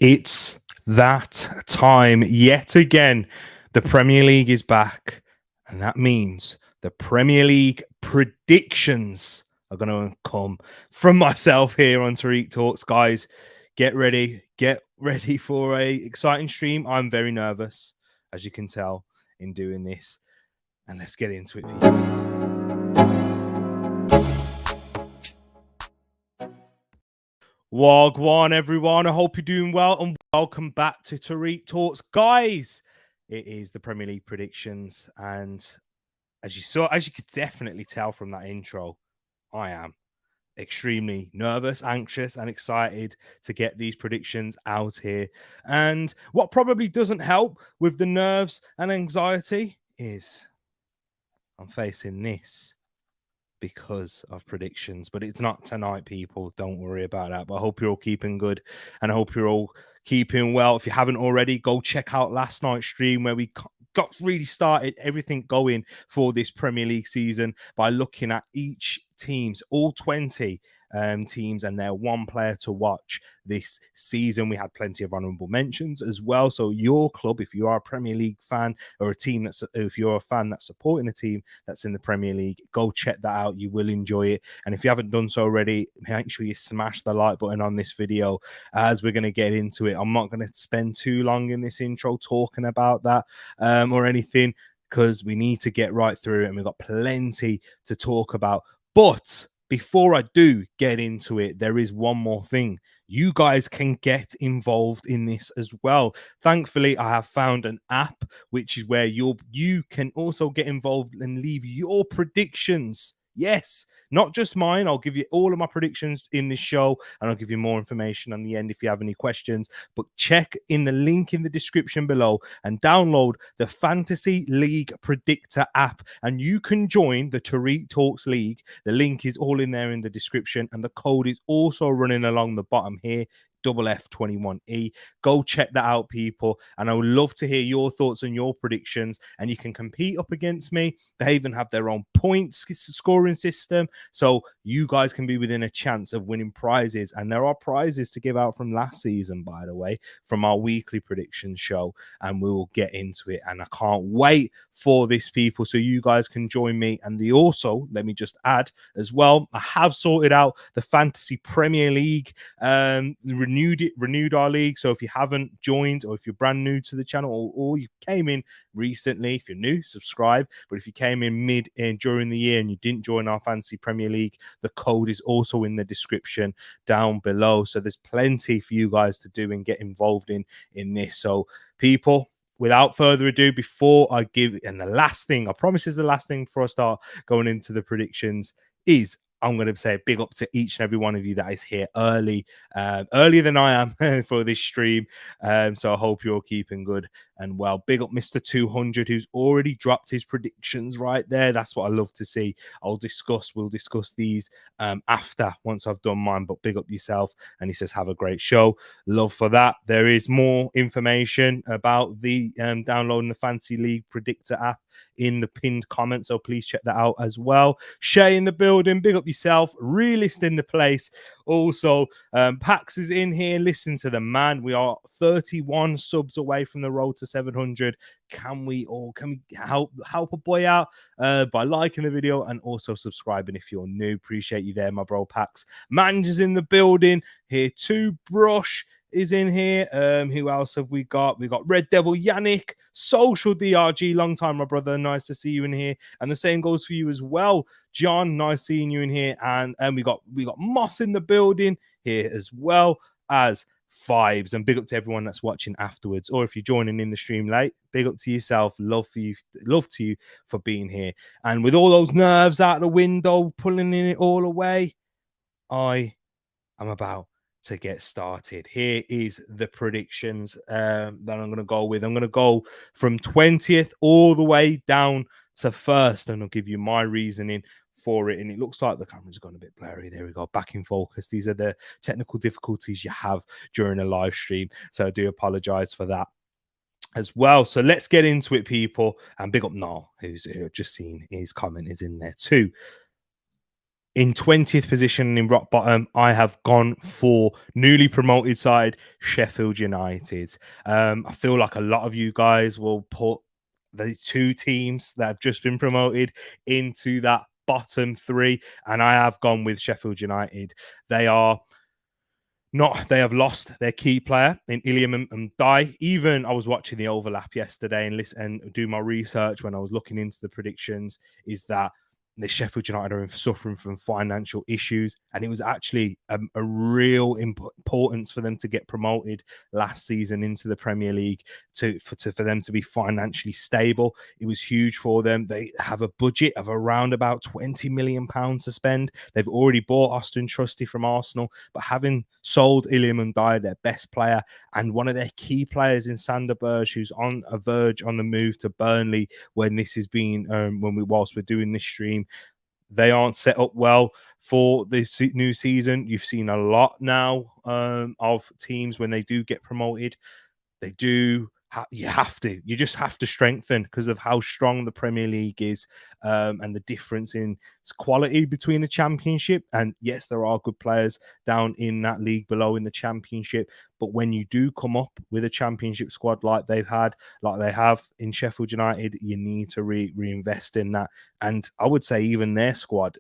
It's that time yet again. The Premier League is back, and that means the Premier League predictions are going to come from myself here on Tereak Talks. Guys, get ready for a exciting stream. I'm very nervous, as you can tell, in doing this, and let's get into it, people. Wagwan, everyone. I hope you're doing well, and welcome back to Tereak Talks. Guys, it is the Premier League predictions, and as you could definitely tell from that intro, I am extremely nervous, anxious, and excited to get these predictions out here. And what probably doesn't help with the nerves and anxiety is I'm facing this because of predictions, but it's not tonight, people. Don't worry about that. But I hope you're all keeping good, and I hope you're all keeping well. If you haven't already, go check out last night's stream where we got really started everything going for this Premier League season by looking at each teams, all 20 teams, and their one player to watch this season. We had plenty of honorable mentions as well. So your club, if you are a Premier League fan, or a team if you're a fan that's supporting a team that's in the Premier League, go check that out. You will enjoy it. And if you haven't done so already, make sure you smash the like button on this video as we're going to get into it. I'm not going to spend too long in this intro talking about that or anything, because we need to get right through it, and we've got plenty to talk about. But before I do get into it, there is one more thing. You guys can get involved in this as well. Thankfully, I have found an app which is where you can also get involved and leave your predictions. Yes, not just mine. I'll give you all of my predictions in this show, and I'll give you more information on the end if you have any questions. But check in the link in the description below and download the Fantasy League Predictor app, and you can join the Tereak Talks League. The link is all in there in the description, and the code is also running along the bottom here. F21E. Go check that out, people. And I would love to hear your thoughts and your predictions. And you can compete up against me. They even have their own points scoring system. So you guys can be within a chance of winning prizes. And there are prizes to give out from last season, by the way, from our weekly prediction show. And we will get into it. And I can't wait for this, people. So you guys can join me. And also, let me just add as well, I have sorted out the Fantasy Premier League renewed our league. So if you haven't joined, or if you're brand new to the channel, or you came in recently, if you're new, subscribe. But if you came in mid and during the year and you didn't join our Fantasy Premier League, the code is also in the description down below. So there's plenty for you guys to do and get involved in this. So people, without further ado, before I give, and the last thing, I promise is the last thing before I start going into the predictions, is I'm going to say a big up to each and every one of you that is here earlier than I am for this stream. So I hope you're keeping good and well. Big up Mr. 200, who's already dropped his predictions right there. That's what I love to see. We'll discuss these after, once I've done mine. But big up yourself. And he says, have a great show. Love for that. There is more information about the downloading the Fantasy League Predictor app in the pinned comment, so please check that out as well. Shay in the building, big up yourself. Realist in the place. Also, Pax is in here. Listen to the man. We are 31 subs away from the road to 700. Can we help a boy out by liking the video and also subscribing if you're new? Appreciate you there, my bro. Pax Man's in the building here too. Brush is in here. Who else have we got? We got Red Devil Yannick, Social DRG, long time, my brother. Nice to see you in here. And the same goes for you as well, John. Nice seeing you in here. And we got Moss in the building here as well as Vibes. And big up to everyone that's watching afterwards, or if you're joining in the stream late, big up to yourself. Love to you for being here. And with all those nerves out the window, pulling it all away, I am about to get started. Here is the predictions that I'm going to go with. I'm going to go from 20th all the way down to first, and I'll give you my reasoning for it. And it looks like the camera's gone a bit blurry. There we go, back in focus. These are the technical difficulties you have during a live stream, so I do apologize for that as well. So let's get into it, people. And big up Noel, who's just seen his comment is in there too. In 20th position in rock bottom, I have gone for newly promoted side Sheffield United. I feel like a lot of you guys will put the two teams that have just been promoted into that bottom three, and I have gone with Sheffield United. They have lost their key player in Iliam and Dye. Even I was watching the overlap yesterday and do my research when I was looking into the predictions, is that the Sheffield United are suffering from financial issues, and it was actually a real importance for them to get promoted last season into the Premier League for them to be financially stable. It was huge for them. They have a budget of around about £20 million to spend. They've already bought Austin Trusty from Arsenal, but having sold Iliam and Dyer, their best player, and one of their key players in Sander Berge, who's on a verge on the move to Burnley when this is being whilst we're doing this stream, they aren't set up well for this new season. You've seen a lot now of teams when they do get promoted. They do. You just have to strengthen because of how strong the Premier League is, and the difference in quality between the Championship. And yes, there are good players down in that league below in the Championship. But when you do come up with a Championship squad like they have in Sheffield United, you need to reinvest in that. And I would say even their squad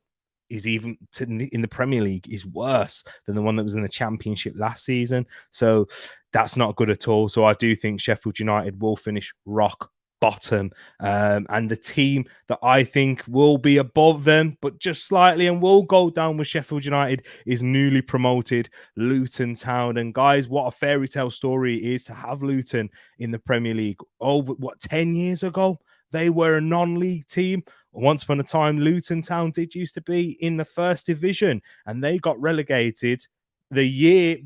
is in the Premier League is worse than the one that was in the Championship last season. So that's not good at all. So I do think Sheffield United will finish rock bottom. And the team that I think will be above them, but just slightly, and will go down with Sheffield United, is newly promoted Luton Town. And guys, what a fairy tale story it is to have Luton in the Premier League. Over 10 years ago, they were a non-league team. Once upon a time, Luton Town used to be in the first division, and they got relegated the year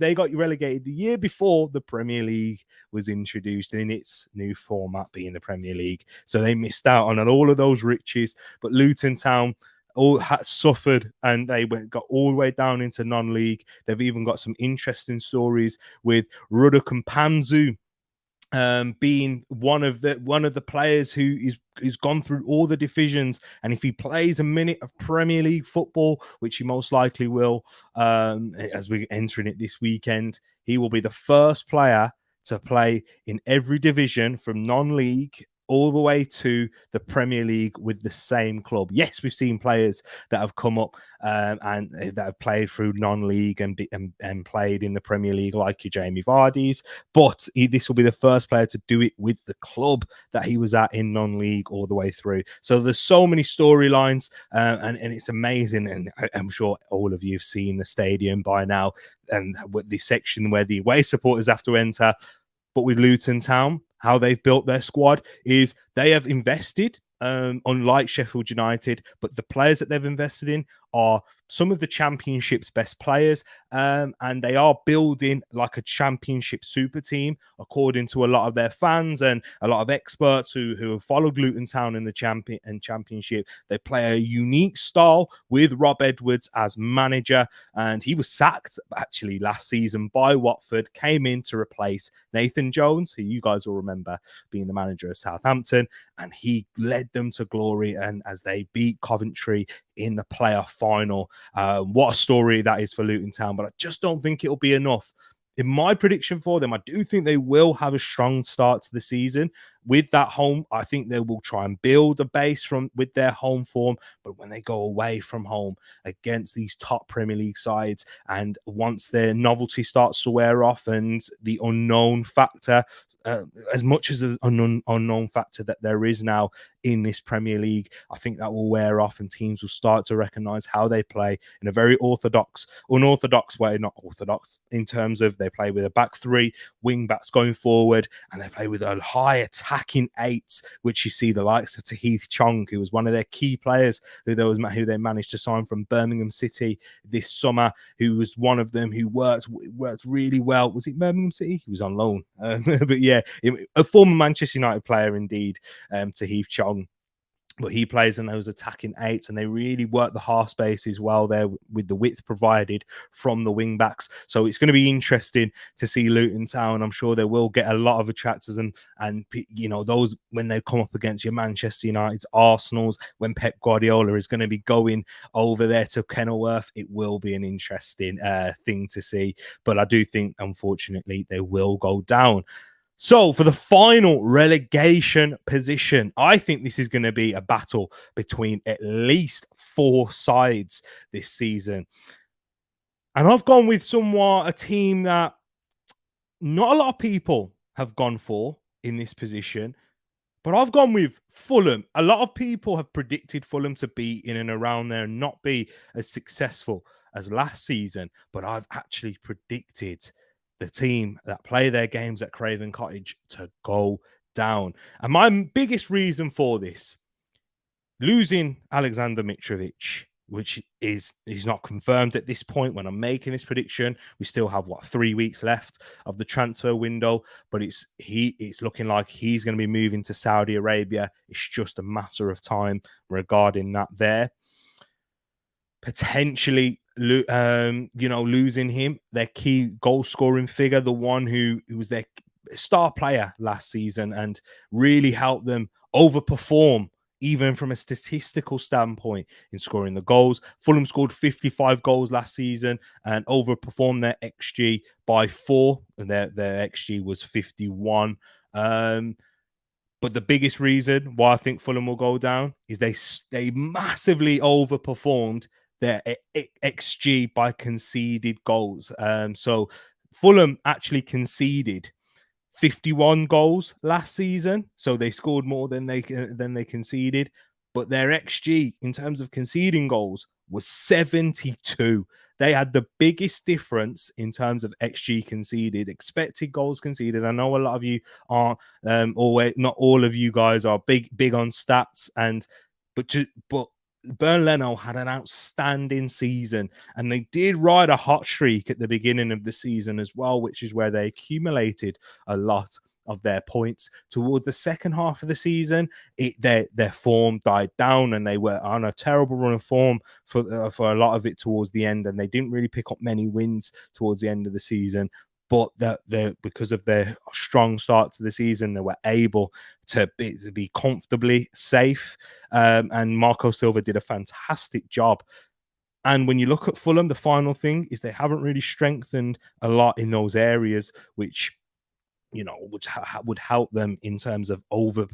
before the Premier League was introduced in its new format, being the Premier League. So they missed out on all of those riches. But Luton Town suffered, and they got all the way down into non-league. They've even got some interesting stories with Ruddock and Panzu being one of the players who's gone through all the divisions, and if he plays a minute of Premier League football, which he most likely will, as we're entering it this weekend, he will be the first player to play in every division from non-league all the way to the Premier League with the same club. Yes, we've seen players that have come up and that have played through non-league and played in the Premier League, like your Jamie Vardy's, but this will be the first player to do it with the club that he was at in non-league all the way through. So there's so many storylines, and it's amazing, and I'm sure all of you have seen the stadium by now, and with the section where the away supporters have to enter. But with Luton Town, how they've built their squad is they have invested, unlike Sheffield United, but the players that they've invested in are some of the Championship's best players, and they are building like a Championship super team, according to a lot of their fans and a lot of experts who have followed Luton Town in the Championship. They play a unique style with Rob Edwards as manager, and he was sacked actually last season by Watford, came in to replace Nathan Jones, who you guys will remember being the manager of Southampton, and he led them to glory, and as they beat Coventry in the playoff final. What a story that is for Luton Town, but I just don't think it'll be enough. In my prediction for them, I do think they will have a strong start to the season. With that home, I think they will try and build a base with their home form. But when they go away from home against these top Premier League sides, and once their novelty starts to wear off and the unknown factor, as much as an unknown factor that there is now in this Premier League, I think that will wear off, and teams will start to recognize how they play in a very unorthodox way, not orthodox, in terms of they play with a back three, wing backs going forward, and they play with a high attacking eights, which you see the likes of Tereak Talks, who was one of their key players who they managed to sign from Birmingham City this summer, who was one of them who worked really well. Was it Birmingham City? He was on loan. But yeah, a former Manchester United player indeed, Tereak Talks. but he plays in those attacking eights, and they really work the half spaces well there with the width provided from the wing backs. So it's going to be interesting to see Luton Town. I'm sure they will get a lot of attractors, and those when they come up against your Manchester United's, Arsenal's, when Pep Guardiola is going to be going over there to Kenilworth. It will be an interesting thing to see. But I do think, unfortunately, they will go down. So for the final relegation position, I think this is going to be a battle between at least 4 sides this season. And I've gone with somewhat a team that not a lot of people have gone for in this position, but I've gone with Fulham. A lot of people have predicted Fulham to be in and around there and not be as successful as last season, but I've actually predicted the team that play their games at Craven Cottage to go down. And my biggest reason for this, losing Alexander Mitrovic, which is not confirmed at this point when I'm making this prediction. We still have 3 weeks left of the transfer window, but it's looking like he's going to be moving to Saudi Arabia. It's just a matter of time regarding that there. Potentially, losing him, their key goal scoring figure, the one who was their star player last season and really helped them overperform even from a statistical standpoint in scoring the goals. Fulham scored 55 goals last season and overperformed their XG by 4, and their XG was 51. But the biggest reason why I think Fulham will go down is they massively overperformed their XG by conceded goals. So Fulham actually conceded 51 goals last season, so they scored more than they conceded. But their XG in terms of conceding goals was 72. They had the biggest difference in terms of XG conceded, expected goals conceded. I know a lot of you aren't always, not all of you guys are big on stats, but Burnley had an outstanding season, and they did ride a hot streak at the beginning of the season as well, which is where they accumulated a lot of their points. Towards the second half of the season, their form died down, and they were on a terrible run of form for a lot of it towards the end, and they didn't really pick up many wins towards the end of the season. But because of their strong start to the season, they were able to be comfortably safe. And Marco Silva did a fantastic job. And when you look at Fulham, the final thing is they haven't really strengthened a lot in those areas, which would help them in terms of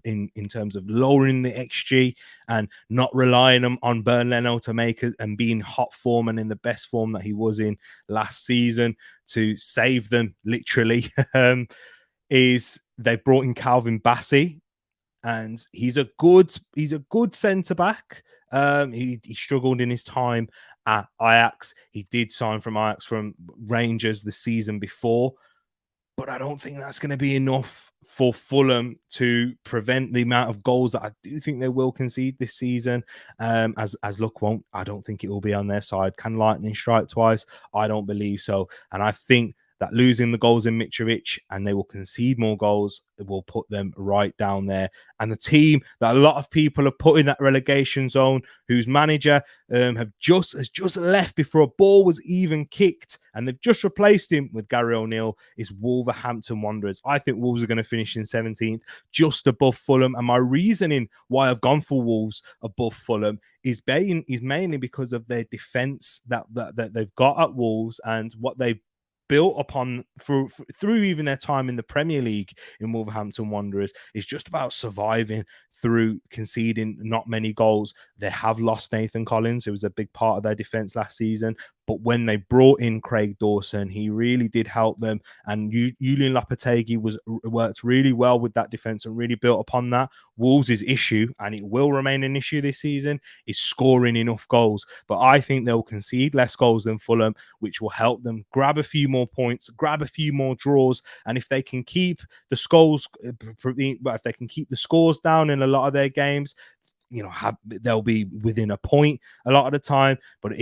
in terms of lowering the XG and not relying on Burnley to make it and being hot form and in the best form that he was in last season to save them literally. Is they've brought in Calvin Bassey, and he's a good centre back. He struggled in his time at Ajax. He did sign from Ajax from Rangers the season before. But I don't think that's going to be enough for Fulham to prevent the amount of goals that I do think they will concede this season. As luck won't, I don't think it will be on their side. Can lightning strike twice? I don't believe so. And I think that losing the goals in Mitrovic and they will concede more goals, it will put them right down there. And the team that a lot of people have put in that relegation zone, whose manager has just left before a ball was even kicked, and they've just replaced him with Gary O'Neill, is Wolverhampton Wanderers. I think Wolves are going to finish in 17th, just above Fulham. And my reasoning why I've gone for Wolves above Fulham is mainly because of their defence that they've got at Wolves and what they've built upon through even their time in the Premier League in Wolverhampton Wanderers. Is just about surviving through conceding not many goals. They have lost Nathan Collins, who was a big part of their defence last season. But when they brought in Craig Dawson, he really did help them. And Julian Lopetegui worked really well with that defence and really built upon that. Wolves' issue, and it will remain an issue this season, is scoring enough goals. But I think they'll concede less goals than Fulham, which will help them grab a few more points, grab a few more draws. And if they can keep the scores down in a lot of their games, they'll be within a point a lot of the time. But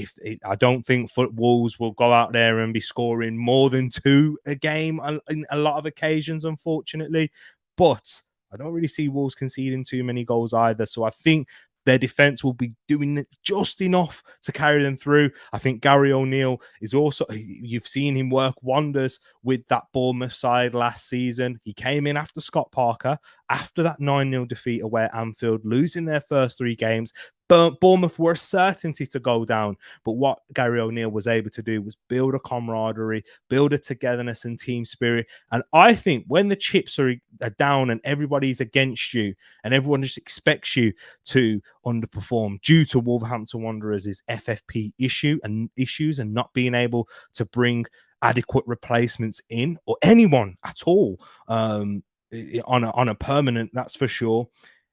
I don't think Wolves will go out there and be scoring more than 2 a game in a lot of occasions, unfortunately. But I don't really see Wolves conceding too many goals either. So I think their defense will be doing just enough to carry them through. I think Gary O'Neill is also, you've seen him work wonders with that Bournemouth side last season. He came in after Scott Parker, after that 9-0 defeat away at Anfield, losing their first 3 games. Bournemouth were a certainty to go down. But what Gary O'Neill was able to do was build a camaraderie, build a togetherness and team spirit. And I think when the chips are down and everybody's against you and everyone just expects you to underperform due to Wolverhampton Wanderers' FFP issues and not being able to bring adequate replacements in, or anyone at all, on a permanent, that's for sure,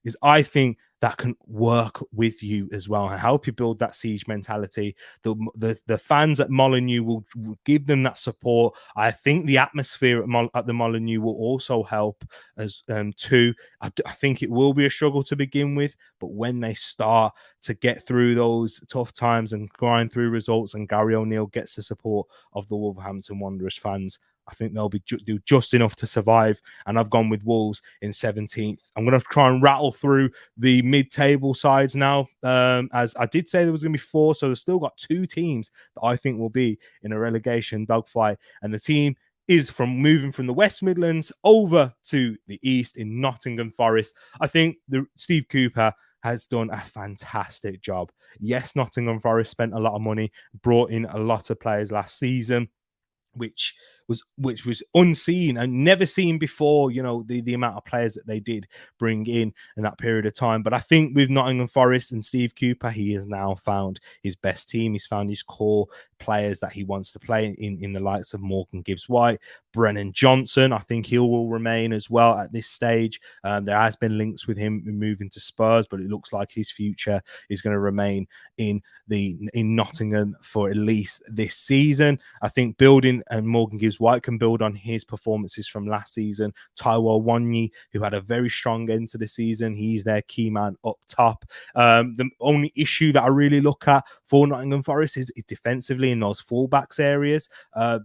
is I think that can work with you as well and help you build that siege mentality. The fans at Molineux will give them that support. I think the atmosphere at the Molineux will also help as too. I think it will be a struggle to begin with, but when they start to get through those tough times and grind through results, and Gary O'Neill gets the support of the Wolverhampton Wanderers fans, I think they'll be do just enough to survive. And I've gone with Wolves in 17th. I'm going to try and rattle through the mid-table sides now. As I did say, there was going to be 4, so we've still got 2 teams that I think will be in a relegation dogfight. And the team is moving from the West Midlands over to the East in Nottingham Forest. I think Steve Cooper has done a fantastic job. Yes, Nottingham Forest spent a lot of money, brought in a lot of players last season, which was unseen and never seen before, the amount of players that they did bring in that period of time. But I think with Nottingham Forest and Steve Cooper, he has now found his best team. He's found his core players that he wants to play in the likes of Morgan Gibbs-White, Brennan Johnson. I think he will remain as well at this stage. There has been links with him moving to Spurs, but it looks like his future is going to remain in Nottingham for at least this season. I think building, and Morgan Gibbs-White can build on his performances from last season. Taiwo Wanyi, who had a very strong end to the season, he's their key man up top. The only issue that I really look at for Nottingham Forest is defensively in those fullbacks areas.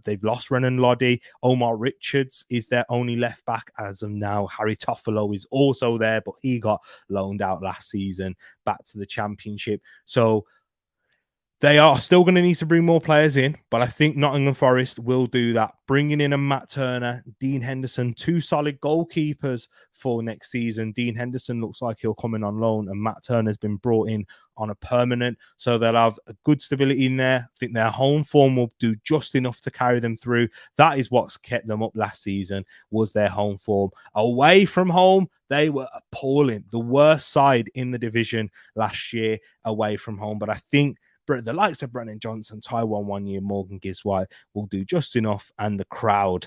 They've lost Renan Loddy. Omar Richards is their only left back as of now. Harry Toffolo is also there, but he got loaned out last season back to the Championship. So they are still going to need to bring more players in, but I think Nottingham Forest will do that. Bringing in a Matt Turner, Dean Henderson, 2 solid goalkeepers for next season. Dean Henderson looks like he'll come in on loan, and Matt Turner's been brought in on a permanent, so they'll have a good stability in there. I think their home form will do just enough to carry them through. That is what's kept them up last season, was their home form. Away from home, they were appalling. The worst side in the division last year away from home, but I think the likes of Brennan Johnson, Taiwo Wanyi, and Morgan Gibbs-White will do just enough, and the crowd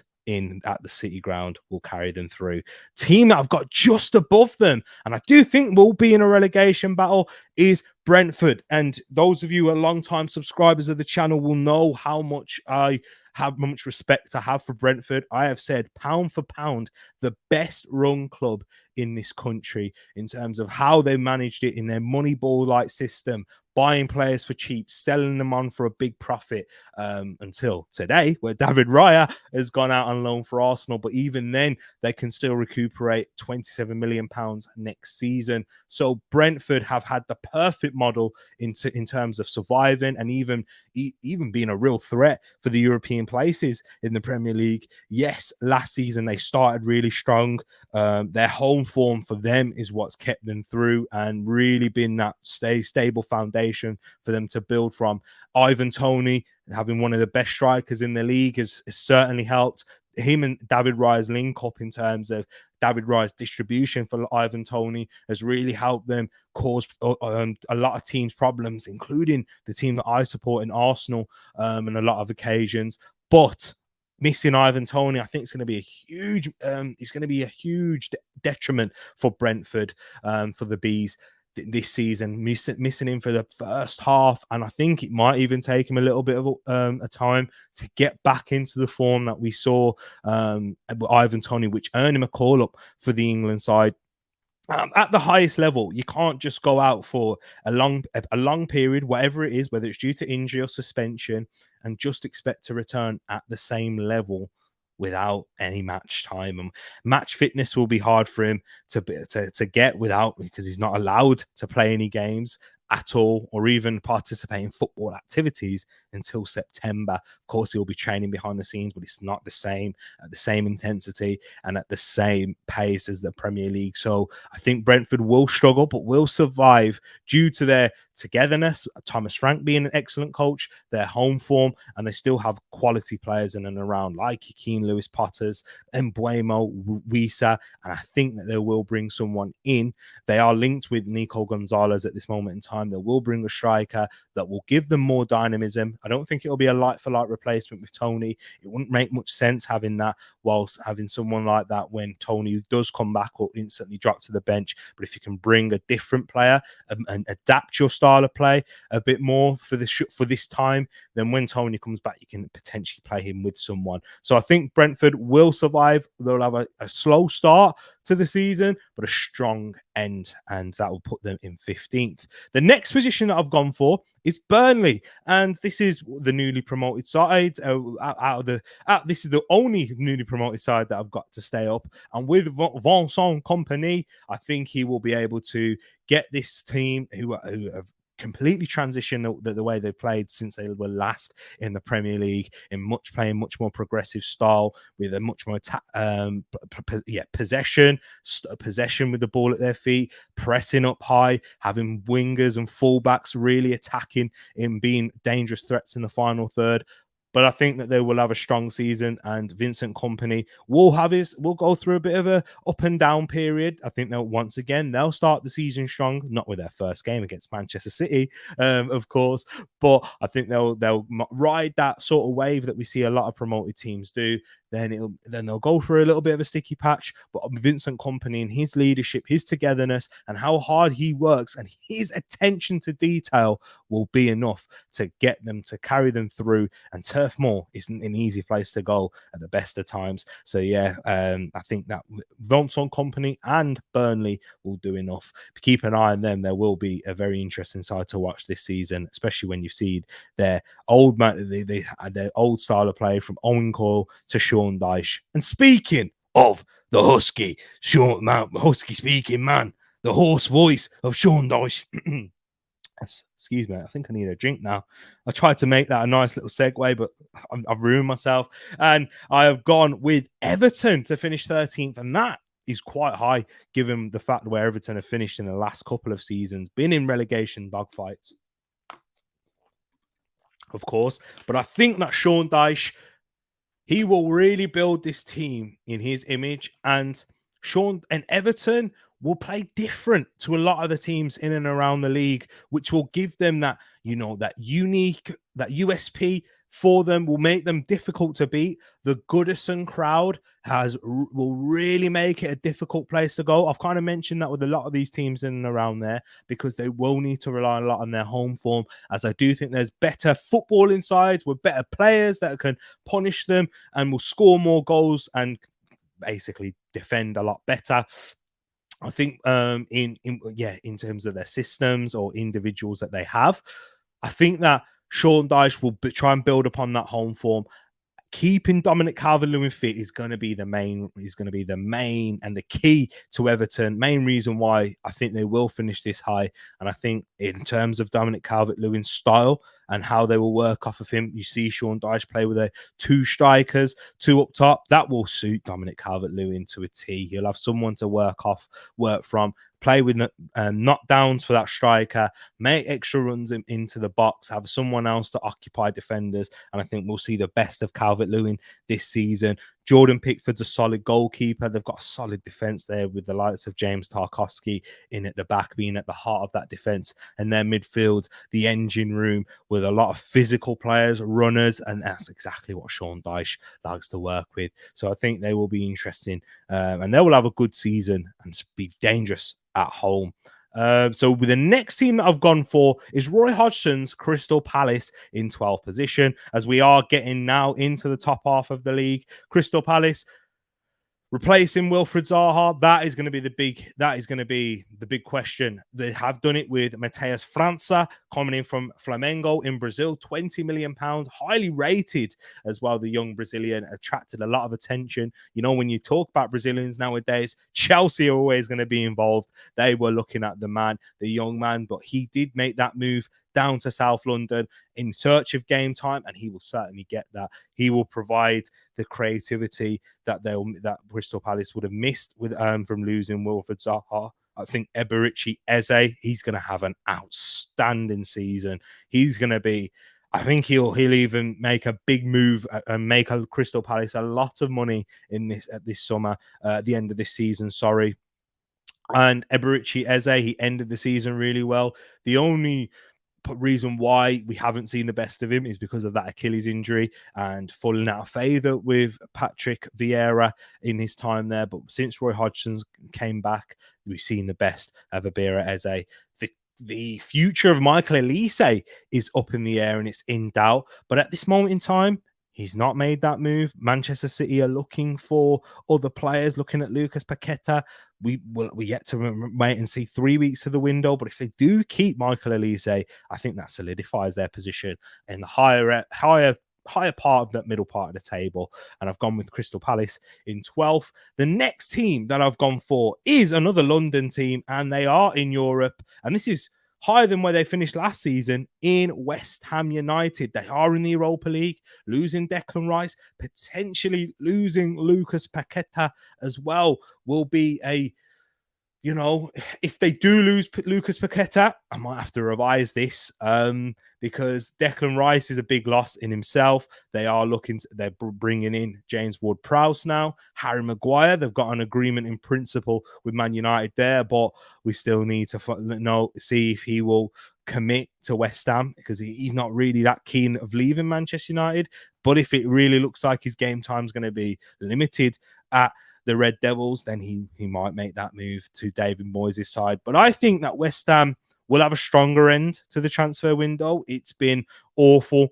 at the City Ground will carry them through. Team that I've got just above them, and I do think will be in a relegation battle, is Brentford. And those of you who are long-time subscribers of the channel will know how much respect I have for Brentford. I have said, pound for pound, the best run club in this country in terms of how they managed it in their Moneyball-like system, buying players for cheap, selling them on for a big profit, until today, where David Raya has gone out on loan for Arsenal. But even then, they can still recuperate £27 million next season. So Brentford have had the perfect model in terms of surviving and even being a real threat for the European places in the Premier League. Yes, last season they started really strong. Their home form for them is what's kept them through and really been that stable foundation for them to build from. Ivan Toney, having one of the best strikers in the league, has certainly helped. Him and David Raya's link up in terms of David Raya's distribution for Ivan Toney has really helped them cause a lot of teams problems, including the team that I support in Arsenal, on a lot of occasions. But missing Ivan Toney, I think it's going to be a huge detriment for Brentford, for the Bees this season, missing him for the first half, and I think it might even take him a little bit of a time to get back into the form that we saw with Ivan Toney, which earned him a call up for the England side. At the highest level, you can't just go out for a long period, whatever it is, whether it's due to injury or suspension, and just expect to return at the same level without any match time, and match fitness will be hard for him to get without, because he's not allowed to play any games at all or even participate in football activities until September. Of course, he'll be training behind the scenes, but it's not the same at the same intensity and at the same pace as the Premier League. So I think Brentford will struggle, but will survive due to their togetherness, Thomas Frank being an excellent coach, their home form, and they still have quality players in and around like Keane Lewis Potters, Mbuemo, Wisa, and I think that they will bring someone in. They are linked with Nico Gonzalez at this moment in time. They will bring a striker that will give them more dynamism. I don't think it'll be a like-for-like replacement with Tony. It wouldn't make much sense having that whilst having someone like that when Tony does come back or instantly drop to the bench. But if you can bring a different player and adapt your style of play a bit more for this time, then when Tony comes back, you can potentially play him with someone. So I think Brentford will survive. They'll have a slow start to the season, but a strong end, and that will put them in 15th. The next position that I've gone for is Burnley, and this is the newly promoted side. This is the only newly promoted side that I've got to stay up. And with Vincent Kompany, I think he will be able to get this team who have completely transitioned the way they played since they were last in the Premier League, in playing much more progressive style with a much more possession with the ball at their feet, pressing up high, having wingers and fullbacks really attacking and being dangerous threats in the final third. But I think that they will have a strong season, and Vincent Kompany will go through a bit of a up and down period. I think they'll start the season strong, not with their first game against Manchester City, of course, but I think they'll ride that sort of wave that we see a lot of promoted teams do. Then they'll go through a little bit of a sticky patch, but Vincent Kompany and his leadership, his togetherness, and how hard he works and his attention to detail will be enough to get them, to carry them through. And Turf Moor isn't an easy place to go at the best of times. So yeah, I think that Vincent Kompany and Burnley will do enough. Keep an eye on them. There will be a very interesting side to watch this season, especially when you see their old their old style of play from Owen Coyle to Sean Dyche. And speaking of the Husky speaking man, the hoarse voice of Sean Dyche. Excuse me, I think I need a drink now. I tried to make that a nice little segue, but I've ruined myself. And I have gone with Everton to finish 13th, and that is quite high given the fact where Everton have finished in the last couple of seasons, been in relegation dogfights, of course. But I think that Sean Dyche, he will really build this team in his image, and Everton will play different to a lot of the teams in and around the league, which will give them that, that unique, that USP for them, will make them difficult to beat. The Goodison crowd will really make it a difficult place to go. I've kind of mentioned that with a lot of these teams in and around there, because they will need to rely a lot on their home form, as I do think there's better footballing sides with better players that can punish them and will score more goals and basically defend a lot better. I think in terms of their systems or individuals that they have, I think that Sean Dyche will try and build upon that home form. Keeping Dominic Calvert-Lewin fit is going to be the main and the key to Everton. Main reason why I think they will finish this high. And I think in terms of Dominic Calvert-Lewin's style and how they will work off of him, you see Sean Dyche play with their two strikers, two up top. That will suit Dominic Calvert-Lewin to a T. He'll have someone to work from, play with knockdowns for that striker, make extra runs into the box, have someone else to occupy defenders. And I think we'll see the best of Calvert-Lewin this season. Jordan Pickford's a solid goalkeeper. They've got a solid defence there with the likes of James Tarkowski in at the back, being at the heart of that defence. And their midfield, the engine room, with a lot of physical players, runners, and that's exactly what Sean Dyche likes to work with. So I think they will be interesting, and they will have a good season and be dangerous at home. So with the next team that I've gone for is Roy Hodgson's Crystal Palace in 12th position, as we are getting now into the top half of the league. Crystal Palace, Replacing Wilfried Zaha, that is going to be the big question. They have done it with Mateus França coming in from Flamengo in Brazil, £20 million, highly rated as well. The young Brazilian attracted a lot of attention. You know, when you talk about Brazilians nowadays, Chelsea are always going to be involved. They were looking at the young man, but he did make that move down to South London in search of game time, and he will certainly get that. He will provide the creativity that Crystal Palace would have missed with from losing Wilfried Zaha. I think Eberichi Eze, he's going to have an outstanding season. He's going to be, I think he'll even make a big move and make a Crystal Palace a lot of money at this summer, at the end of this season. Sorry. And Eberichi Eze, he ended the season really well. The only reason why we haven't seen the best of him is because of that Achilles injury and falling out of favour with Patrick Vieira in his time there. But since Roy Hodgson came back, we've seen the best of Eberichi Eze. The future of Mikel Elise is up in the air and it's in doubt. But at this moment in time, he's not made that move. Manchester City are looking for other players, looking at Lucas Paqueta. We yet to wait and see 3 weeks to the window. But if they do keep Mikel Elise, I think that solidifies their position in the higher part of that middle part of the table. And I've gone with Crystal Palace in 12th. The next team that I've gone for is another London team, and they are in Europe. And this is higher than where they finished last season in West Ham United. They are in the Europa League, losing Declan Rice, potentially losing Lucas Paqueta as well. Will be a, you know, if they do lose Lucas Paqueta, I might have to revise this because Declan Rice is a big loss in himself. They're bringing in James Ward-Prowse now. Harry Maguire, they've got an agreement in principle with Man United there, but we still need to see if he will commit to West Ham because he's not really that keen of leaving Manchester United. But if it really looks like his game time is going to be limited at the Red Devils, then he might make that move to David Moyes' side. But I think that West Ham will have a stronger end to the transfer window. It's been awful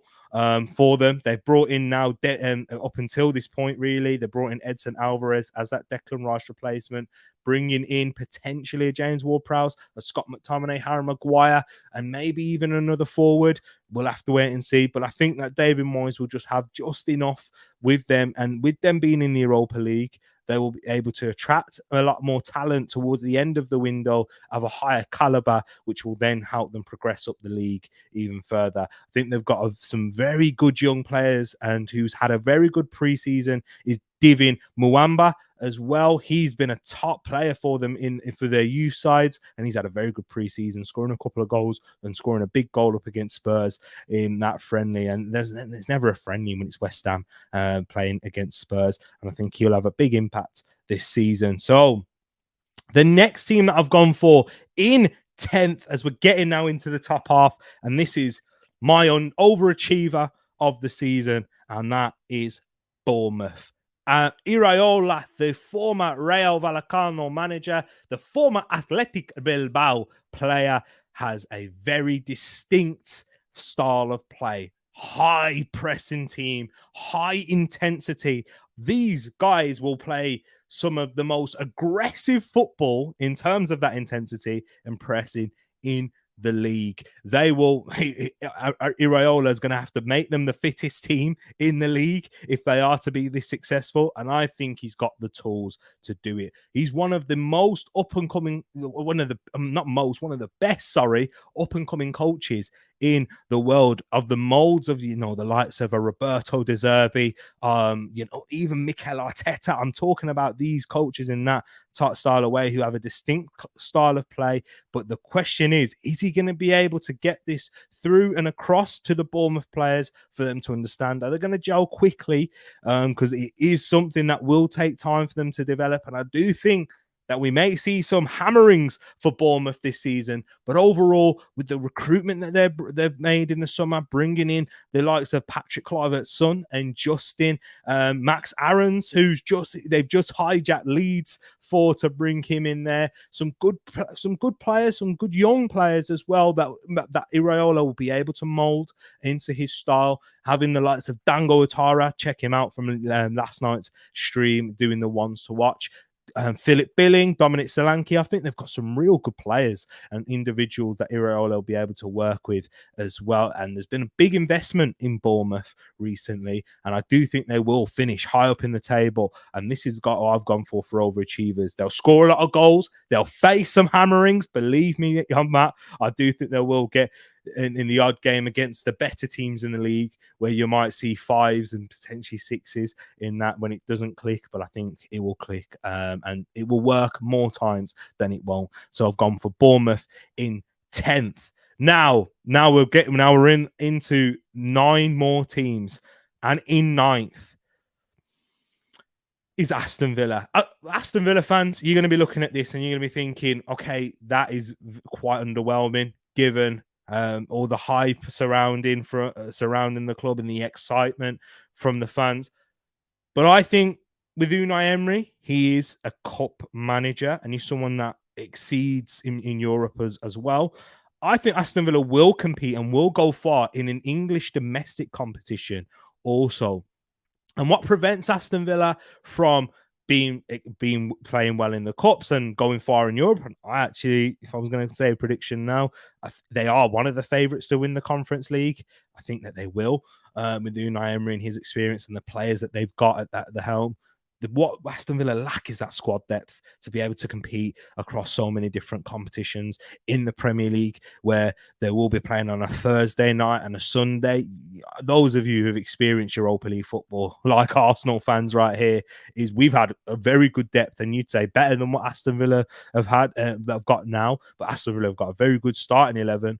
for them. They've brought in now, up until this point, really, they brought in Edson Alvarez as that Declan Rice replacement, bringing in potentially a James Ward-Prowse, a Scott McTominay, Harry Maguire, and maybe even another forward. We'll have to wait and see. But I think that David Moyes will just have just enough with them. And with them being in the Europa League, they will be able to attract a lot more talent towards the end of the window of a higher caliber, which will then help them progress up the league even further. I think they've got some very good young players, and who's had a very good preseason is Divin Muamba as well. He's been a top player for them for their youth sides, and he's had a very good preseason, scoring a couple of goals and scoring a big goal up against Spurs in that friendly. And there's never a friendly when it's West Ham playing against Spurs, and I think he'll have a big impact this season. So the next team that I've gone for in 10th, as we're getting now into the top half, and this is my overachiever of the season, and that is Bournemouth. Iraola, the former Rayo Vallecano manager, the former Athletic Bilbao player, has a very distinct style of play. High pressing team, high intensity. These guys will play some of the most aggressive football in terms of that intensity and pressing in the league. They will, Iraola is going to have to make them the fittest team in the league if they are to be this successful, and I think he's got the tools to do it. He's one of the most up-and-coming, one of the best up-and-coming coaches in the world, of the molds of, the likes of a Roberto De Zerbi, even Mikel Arteta. I'm talking about these coaches in that style of way who have a distinct style of play. But the question is he going to be able to get this through and across to the Bournemouth players for them to understand? Are they going to gel quickly? Because it is something that will take time for them to develop. And I do think that we may see some hammerings for Bournemouth this season. But overall, with the recruitment that they've made in the summer, bringing in the likes of Patrick Kluivert's son and Justin, Max Aarons, they've just hijacked Leeds to bring him in there. Some good players, some good young players as well that Iraola will be able to mold into his style. Having the likes of Dango Ouattara, check him out from last night's stream, doing the ones to watch. Philip Billing, Dominic Solanke. I think they've got some real good players and individuals that Iraola will be able to work with as well. And there's been a big investment in Bournemouth recently, and I do think they will finish high up in the table. And this is what I've gone for overachievers. They'll score a lot of goals. They'll face some hammerings. Believe me on that. I do think they will get in the odd game against the better teams in the league, where you might see 5s and potentially 6s in that when it doesn't click. But I think it will click, and it will work more times than it won't. So I've gone for Bournemouth in 10th. Now we're into 9 more teams, and in 9th is Aston Villa. Aston Villa fans, you're going to be looking at this and you're going to be thinking, okay, that is quite underwhelming given all the hype surrounding the club and the excitement from the fans. But I think with Unai Emery, he is a cup manager and he's someone that exceeds in Europe as well. I think Aston Villa will compete and will go far in an English domestic competition also. And what prevents Aston Villa from being playing well in the cups and going far in Europe? I actually, if I was going to say a prediction now, they are one of the favourites to win the Conference League. I think that they will, with Unai Emery and his experience and the players that they've got at the helm. What Aston Villa lack is that squad depth to be able to compete across so many different competitions in the Premier League, where they will be playing on a Thursday night and a Sunday. Those of you who have experienced Europa League football, like Arsenal fans right here, is we've had a very good depth, and you'd say better than what Aston Villa have got now. But Aston Villa have got a very good starting 11.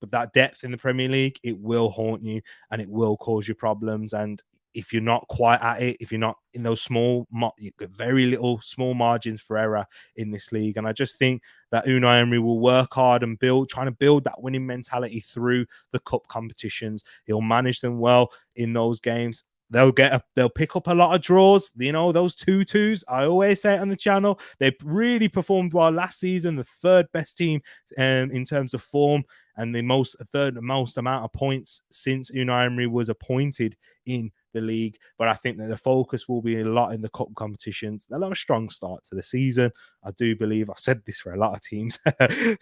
But that depth in the Premier League, it will haunt you and it will cause you problems. And if you're not quite at it, if you're not in those very little small margins for error in this league. And I just think that Unai Emery will work hard and trying to build that winning mentality through the cup competitions. He'll manage them well in those games. They'll pick up a lot of draws. You know, those 2-2s. I always say it on the channel. They really performed well last season, the third best team in terms of form, and the third most amount of points since Unai Emery was appointed in the league. But I think that the focus will be a lot in the cup competitions. They'll have a strong start to the season. I do believe. I've said this for a lot of teams.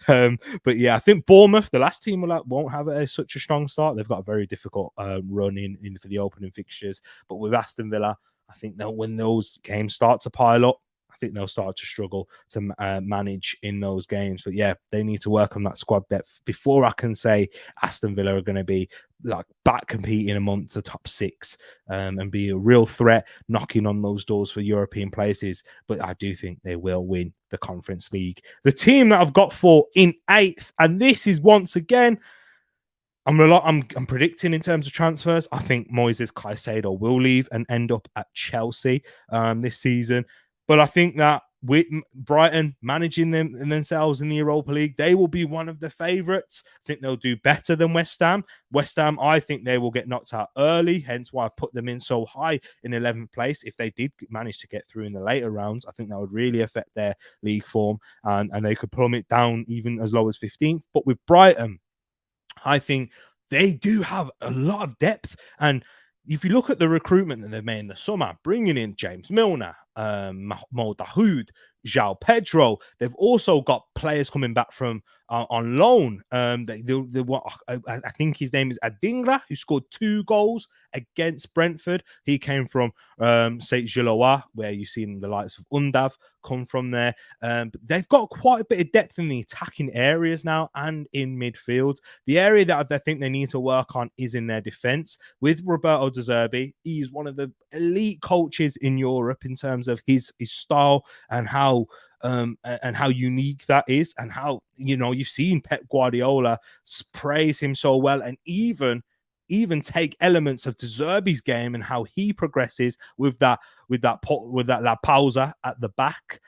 But yeah, I think Bournemouth, the last team, won't have such a strong start. They've got a very difficult run in for the opening fixtures. But with Aston Villa, I think that when those games start to pile up, I think they'll start to struggle to manage in those games. But yeah, they need to work on that squad depth before I can say Aston Villa are going to be like back competing amongst the top 6 and be a real threat knocking on those doors for European places. But I do think they will win the Conference League. The team that I've got for in 8th, and this is once again, I'm predicting in terms of transfers. I think Moises Caicedo will leave and end up at Chelsea this season. But I think that with Brighton managing themselves in the Europa League, they will be one of the favourites. I think they'll do better than West Ham. West Ham, I think they will get knocked out early, hence why I put them in so high in 11th place. If they did manage to get through in the later rounds, I think that would really affect their league form, and they could plummet down even as low as 15th. But with Brighton, I think they do have a lot of depth. And if you look at the recruitment that they've made in the summer, bringing in James Milner, Mo Dahoud, João Pedro, they've also got players coming back from on loan. I think his name is Adingra, who scored 2 goals against Brentford. He came from St. Gilloise, where you've seen the likes of Undav come from there. But they've got quite a bit of depth in the attacking areas now and in midfield. The area that I think they need to work on is in their defence. With Roberto De Zerbi, he's one of the elite coaches in Europe in terms of his style and how unique that is, and how, you know, you've seen Pep Guardiola praise him so well, and even even take elements of De Zerbi's game and how he progresses with that La Pausa at the back,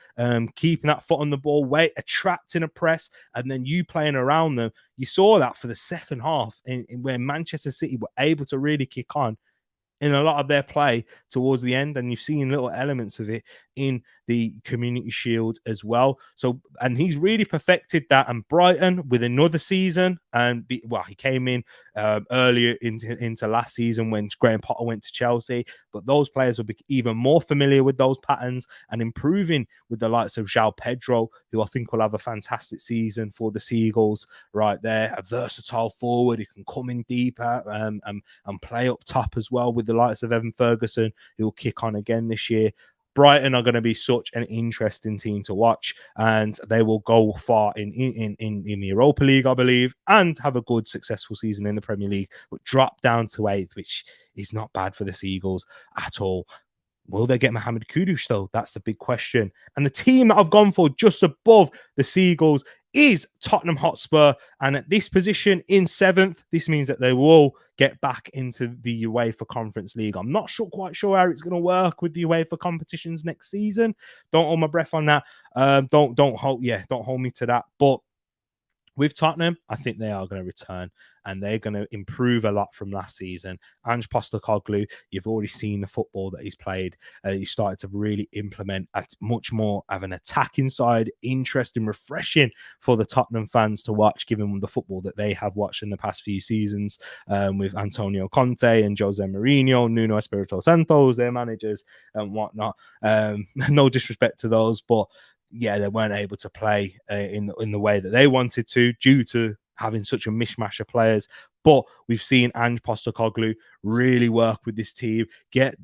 keeping that foot on the ball, attracting a press, and then you playing around them. You saw that for the second half in where Manchester City were able to really kick on in a lot of their play towards the end, and you've seen little elements of it in the Community Shield as well. So, and he's really perfected that. And Brighton with another season, and he came in earlier into last season when Graham Potter went to Chelsea, but those players will be even more familiar with those patterns and improving with the likes of João Pedro, who I think will have a fantastic season for the Seagulls right there. A versatile forward who can come in deeper and play up top as well with the likes of Evan Ferguson, who will kick on again this year. Brighton are going to be such an interesting team to watch, and they will go far in the Europa League, I believe, and have a good, successful season in the Premier League, but drop down to 8th, which is not bad for the Seagulls at all. Will they get Mohamed Kudus, though? That's the big question. And the team that I've gone for just above the Seagulls is Tottenham Hotspur. And at this position in 7th, this means that they will get back into the UEFA Conference League. I'm not quite sure how it's going to work with the UEFA competitions next season. Don't hold my breath on that. Don't hold me to that. But with Tottenham, I think they are going to return and they're going to improve a lot from last season. Ange Postecoglou, you've already seen the football that he's played. He started to really implement much more of an attacking side, interesting, refreshing for the Tottenham fans to watch, given the football that they have watched in the past few seasons with Antonio Conte and Jose Mourinho, Nuno Espirito Santos, their managers and whatnot. No disrespect to those, but yeah, they weren't able to play in the way that they wanted to due to having such a mishmash of players. But we've seen Ange Postecoglou really work with this team, get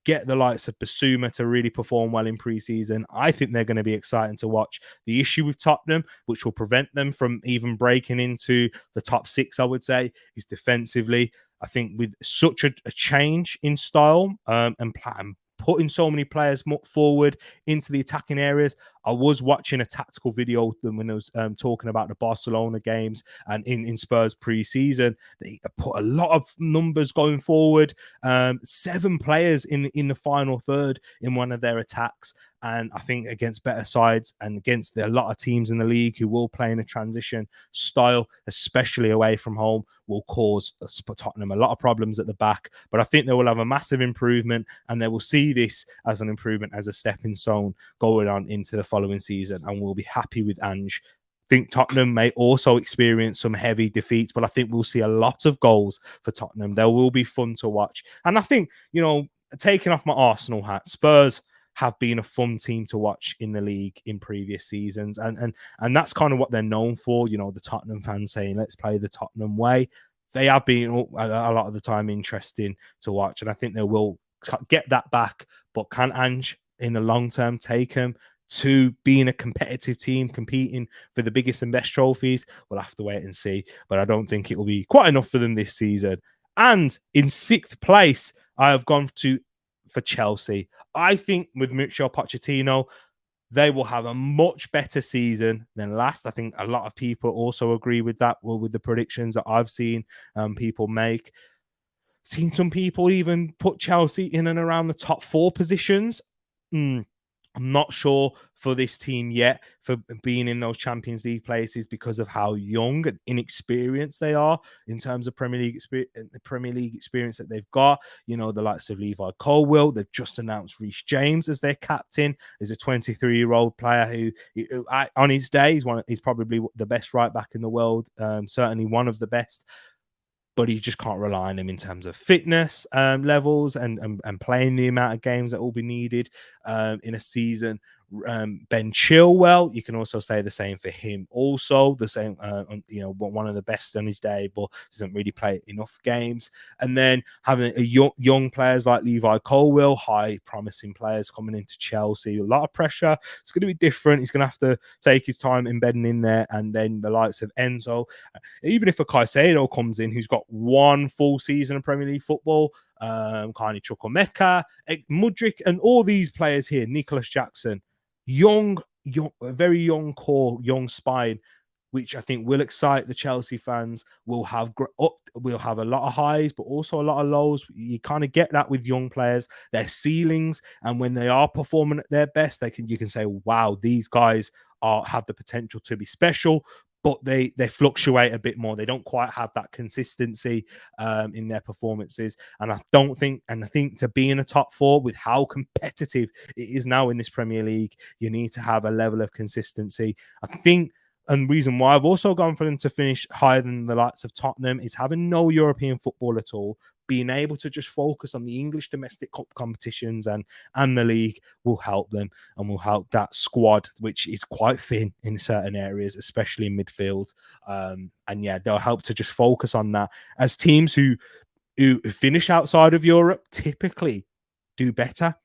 the likes of Basuma to really perform well in pre-season. I think they're going to be exciting to watch. The issue with Tottenham, which will prevent them from even breaking into the top 6, I would say, is defensively. I think with such a change in style and plan, putting so many players forward into the attacking areas. I was watching a tactical video when I was talking about the Barcelona games and in Spurs pre-season. They put a lot of numbers going forward. 7 players in the final third in one of their attacks. And I think against better sides and against a lot of teams in the league who will play in a transition style, especially away from home, will cause Tottenham a lot of problems at the back. But I think they will have a massive improvement and they will see this as an improvement, as a stepping stone going on into the following season, and we'll be happy with Ange. I think Tottenham may also experience some heavy defeats, but I think we'll see a lot of goals for Tottenham. They will be fun to watch. And I think, taking off my Arsenal hat, Spurs have been a fun team to watch in the league in previous seasons. And that's kind of what they're known for. The Tottenham fans saying, let's play the Tottenham way. They have been a lot of the time interesting to watch. And I think they will get that back. But can Ange in the long term take them to being a competitive team, competing for the biggest and best trophies? We'll have to wait and see. But I don't think it will be quite enough for them this season. And in 6th place, I have gone for Chelsea. I think with Mikel Pochettino, they will have a much better season than last. I think a lot of people also agree with that, with the predictions that I've seen people make. Seen some people even put Chelsea in and around the top 4 positions. I'm not sure for this team yet for being in those Champions League places because of how young and inexperienced they are in terms of Premier League experience that they've got. The likes of Levi Colwill. They've just announced Reece James as their captain. Is a 23-year-old player who on his day, he's probably the best right back in the world. Certainly one of the best. But you just can't rely on him in terms of fitness levels and playing the amount of games that will be needed in a season. Ben Chilwell, you can also say the same for him. Also, the same, one of the best on his day, but doesn't really play enough games. And then having a young players like Levi Colwill, high promising players coming into Chelsea, a lot of pressure. It's going to be different. He's going to have to take his time embedding in there. And then the likes of Enzo, even if a Caicedo comes in, who's got 1 full season of Premier League football, Carney Chukwuemeka, Mudryk, and all these players here, Nicholas Jackson, young, very young core, young spine. which I think will excite the Chelsea fans. We'll have a lot of highs, but also a lot of lows. You kind of get that with young players, their ceilings, and when they are performing at their best, you can say, wow, these guys have the potential to be special. But they fluctuate a bit more. They don't quite have that consistency in their performances. And I think to be in a top four with how competitive it is now in this Premier League, you need to have a level of consistency. I think, and the reason why I've also gone for them to finish higher than the likes of Tottenham is having no European football at all. Being able to just focus on the English domestic cup competitions and the league will help them and will help that squad, which is quite thin in certain areas, especially in midfield. And yeah, they'll help to just focus on that, as teams who finish outside of Europe typically do better.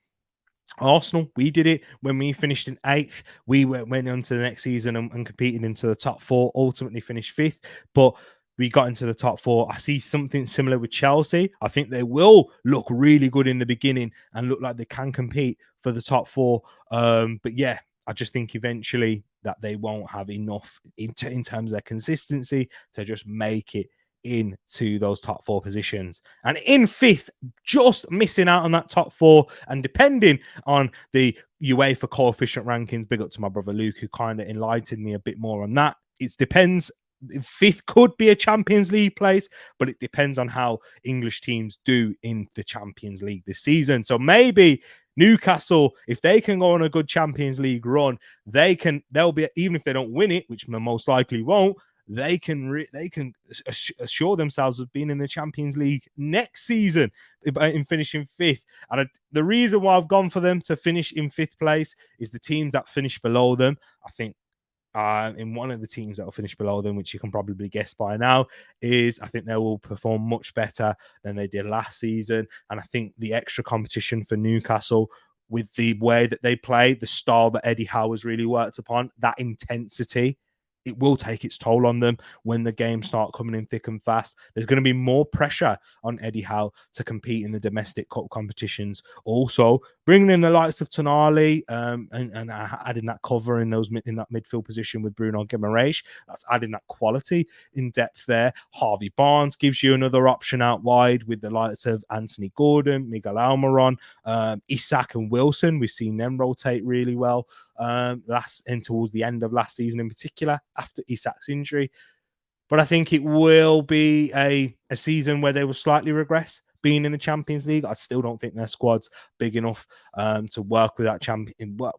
Arsenal, we did it when we finished in 8th. We went on to the next season and competed into the top 4, ultimately finished 5th. But we got into the top 4. I see something similar with Chelsea. I think they will look really good in the beginning and look like they can compete for the top 4. But yeah, I just think eventually that they won't have enough in terms of their consistency to just make it into those top 4 positions. And in 5th, just missing out on that top 4, and depending on the UEFA coefficient rankings, big up to my brother Luke, who kind of enlightened me a bit more on that. It depends. 5th could be a Champions League place, but it depends on how English teams do in the Champions League this season. So maybe Newcastle, if they can go on a good Champions League run, they'll be, even if they don't win it, which they most likely won't, they can assure themselves of being in the Champions League next season in finishing 5th. And the reason why I've gone for them to finish in 5th place is the teams that finish below them. I think in one of the teams that will finish below them, which you can probably guess by now, is I think they will perform much better than they did last season. And I think the extra competition for Newcastle, with the way that they play, the style that Eddie Howe has really worked upon, that intensity, it will take its toll on them when the games start coming in thick and fast. There's going to be more pressure on Eddie Howe to compete in the domestic cup competitions. Also, bringing in the likes of Tonali and adding that cover in that midfield position with Bruno Guimaraes, that's adding that quality in depth there. Harvey Barnes gives you another option out wide with the likes of Anthony Gordon, Miguel Almiron, Isak and Wilson. We've seen them rotate really well towards the end of last season in particular, after Isak's injury. But I think it will be a season where they will slightly regress being in the Champions League. I still don't think their squad's big enough to work with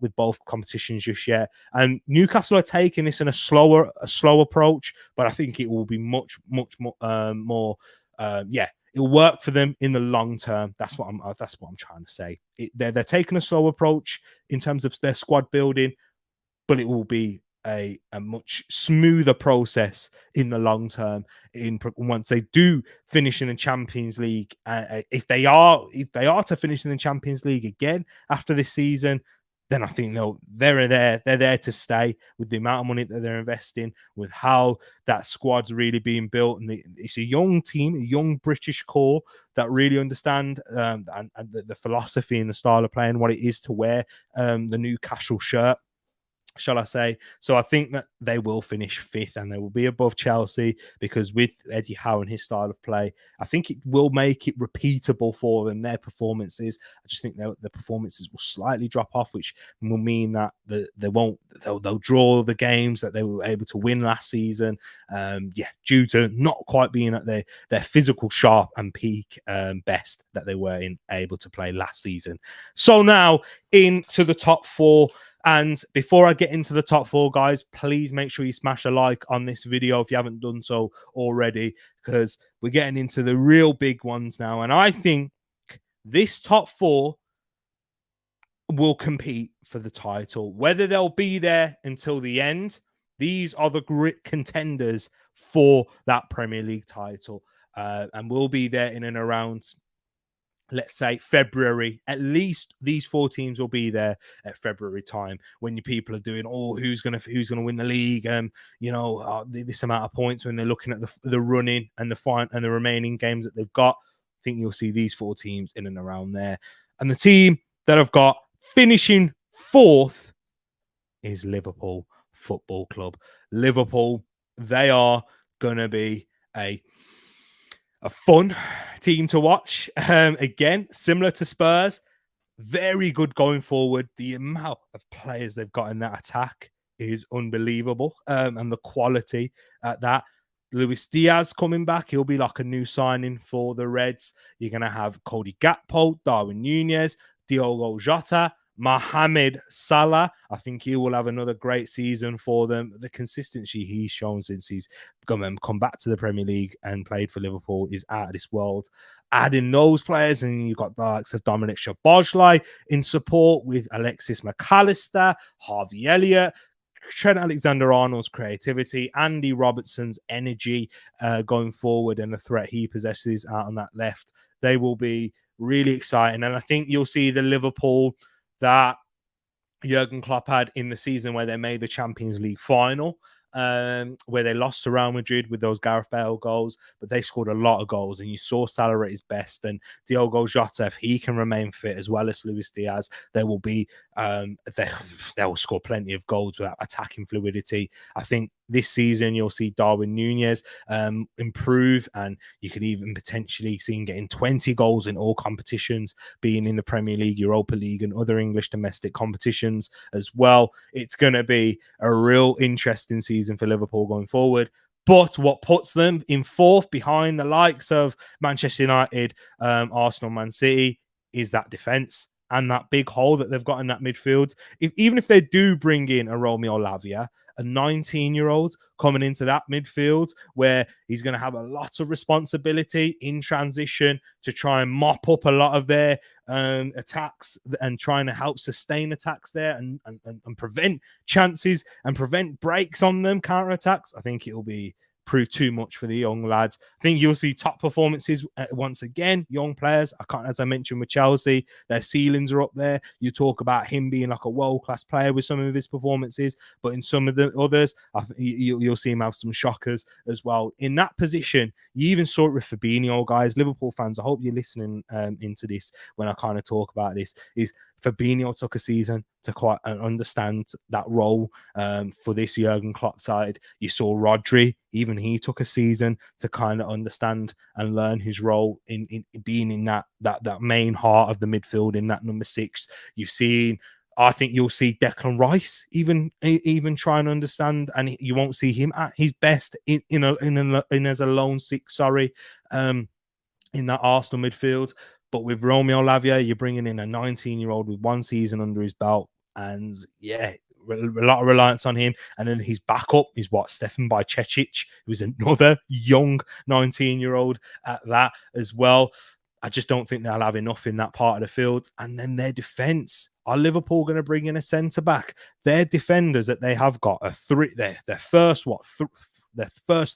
with both competitions just yet. And Newcastle are taking this in a slow approach, but I think it will be much more. It'll work for them in the long term. That's what I'm trying to say. They're taking a slow approach in terms of their squad building, but it will be a much smoother process in the long term. Once they do finish in the Champions League, if they are to finish in the Champions League again after this season, then I think they're there to stay with the amount of money that they're investing, with how that squad's really being built. And it's a young team, a young British core that really understand the philosophy and the style of play and what it is to wear the Newcastle shirt, shall I say. So I think that they will finish 5th and they will be above Chelsea, because with Eddie Howe and his style of play, I think it will make it repeatable for them, their performances. I just think the performances will slightly drop off, which will mean that they'll draw the games that they were able to win last season, due to not quite being at their physical sharp and peak best that they were able to play last season. So now into the top 4. And before I get into the top 4, guys, please make sure you smash a like on this video if you haven't done so already, because we're getting into the real big ones now. And I think this top 4 will compete for the title. Whether they'll be there until the end, these are the great contenders for that Premier League title. And we'll be there in and around, let's say, February. At least these 4 teams will be there at February time, when your people are doing, who's gonna win the league, this amount of points, when they're looking at the running and the remaining games that they've got. I think you'll see these 4 teams in and around there. And the team that I've got finishing 4th is Liverpool Football Club. Liverpool, they are going to be a fun team to watch. Again, similar to Spurs, very good going forward. The amount of players they've got in that attack is unbelievable, and the quality at that. Luis Diaz coming back. He'll be like a new signing for the Reds. You're going to have Cody Gakpo, Darwin Nunez, Diogo Jota, Mohamed Salah. I think he will have another great season for them. The consistency he's shown since he's come back to the Premier League and played for Liverpool is out of this world. Adding those players, and you've got the likes of Dominic Szoboszlai in support with Alexis McAllister, Harvey Elliott, Trent Alexander-Arnold's creativity, Andy Robertson's energy going forward, and the threat he possesses out on that left. They will be really exciting. And I think you'll see the Liverpool that Jurgen Klopp had in the season where they made the Champions League final, where they lost to Real Madrid with those Gareth Bale goals, but they scored a lot of goals, and you saw Salah at his best. And Diogo Jota, if he can remain fit, as well as Luis Diaz, they will be they will score plenty of goals with that attacking fluidity. I think this season you'll see Darwin Nunez improve, and you could even potentially see him getting 20 goals in all competitions, being in the Premier League, Europa League, and other English domestic competitions as well. It's going to be a real interesting season for Liverpool going forward. But what puts them in fourth behind the likes of Manchester United, Arsenal, Man City, is that defence and that big hole that they've got in that midfield. Even if they do bring in a Romeo Lavia, a 19-year-old coming into that midfield where he's going to have a lot of responsibility in transition to try and mop up a lot of their attacks and trying to help sustain attacks there and prevent chances and prevent breaks on them, counter-attacks. I think it will be prove too much for the young lads. I think you'll see top performances once again. Young players, as I mentioned with Chelsea, their ceilings are up there. You talk about him being like a world-class player with some of his performances, but in some of the others, you'll see him have some shockers as well. In that position, you even saw it with Fabinho, guys. Liverpool fans, I hope you're listening into this when I kind of talk about this, is Fabinho took a season to quite understand that role for this Jurgen Klopp side. You saw Rodri, even he took a season to kind of understand and learn his role in being in that main heart of the midfield, in that number 6. You've seen, I think you'll see Declan Rice even try and understand, and you won't see him at his best in as a lone 6. Sorry, in that Arsenal midfield. But with Romeo Lavia, you're bringing in a 19-year-old with one season under his belt. And yeah, a lot of reliance on him. And then his backup is Stefan Bajcetic, who's another young 19-year-old at that as well. I just don't think they'll have enough in that part of the field. And then their defense. Are Liverpool going to bring in a centre back? Their defenders that they have got are three. Their first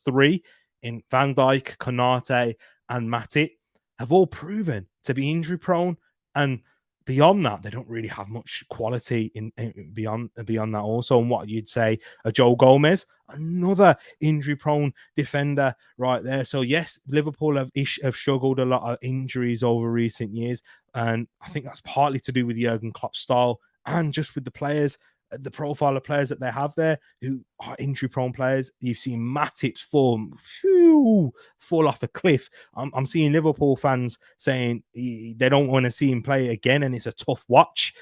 three in Van Dijk, Konate, and Matip have all proven to be injury prone, and beyond that, they don't really have much quality in beyond that. Also, and what you'd say, a Joe Gomez, another injury prone defender right there. So yes, Liverpool have struggled a lot of injuries over recent years, and I think that's partly to do with Jurgen Klopp's style and just with the players. The profile of players that they have there who are injury-prone players. You've seen Matip's form fall off a cliff. I'm seeing Liverpool fans saying they don't want to see him play again, and it's a tough watch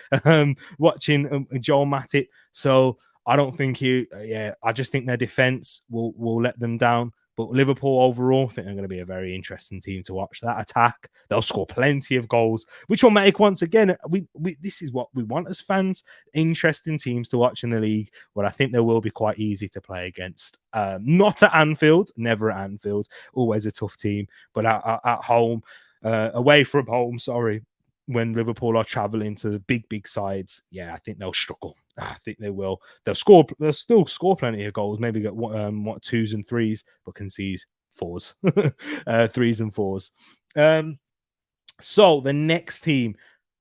watching Joel Matip. So I don't think I just think their defense will let them down. But Liverpool overall, I think they're going to be a very interesting team to watch. That attack, they'll score plenty of goals, which will make, once again, this is what we want as fans, interesting teams to watch in the league, but I think they will be quite easy to play against. Not at Anfield, never at Anfield, always a tough team, but at home, away from home, sorry, when Liverpool are traveling to the big sides, yeah, I think they'll struggle. I think they will. They'll still score plenty of goals. Maybe get 2s and 3s, but concede 4s, 3s and 4s. So the next team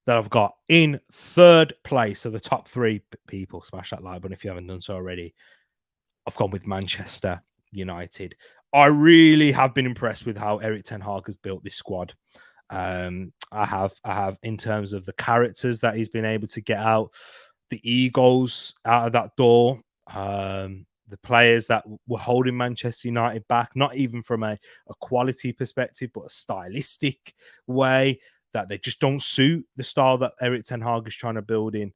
that I've got in third place, so the top 3 people, smash that like button if you haven't done so already. I've gone with Manchester United. I really have been impressed with how Erik ten Hag has built this squad. I have in terms of the characters that he's been able to get out, the egos out of that door, the players that were holding Manchester United back, not even from a quality perspective, but a stylistic way, that they just don't suit the style that Erik ten Hag is trying to build in.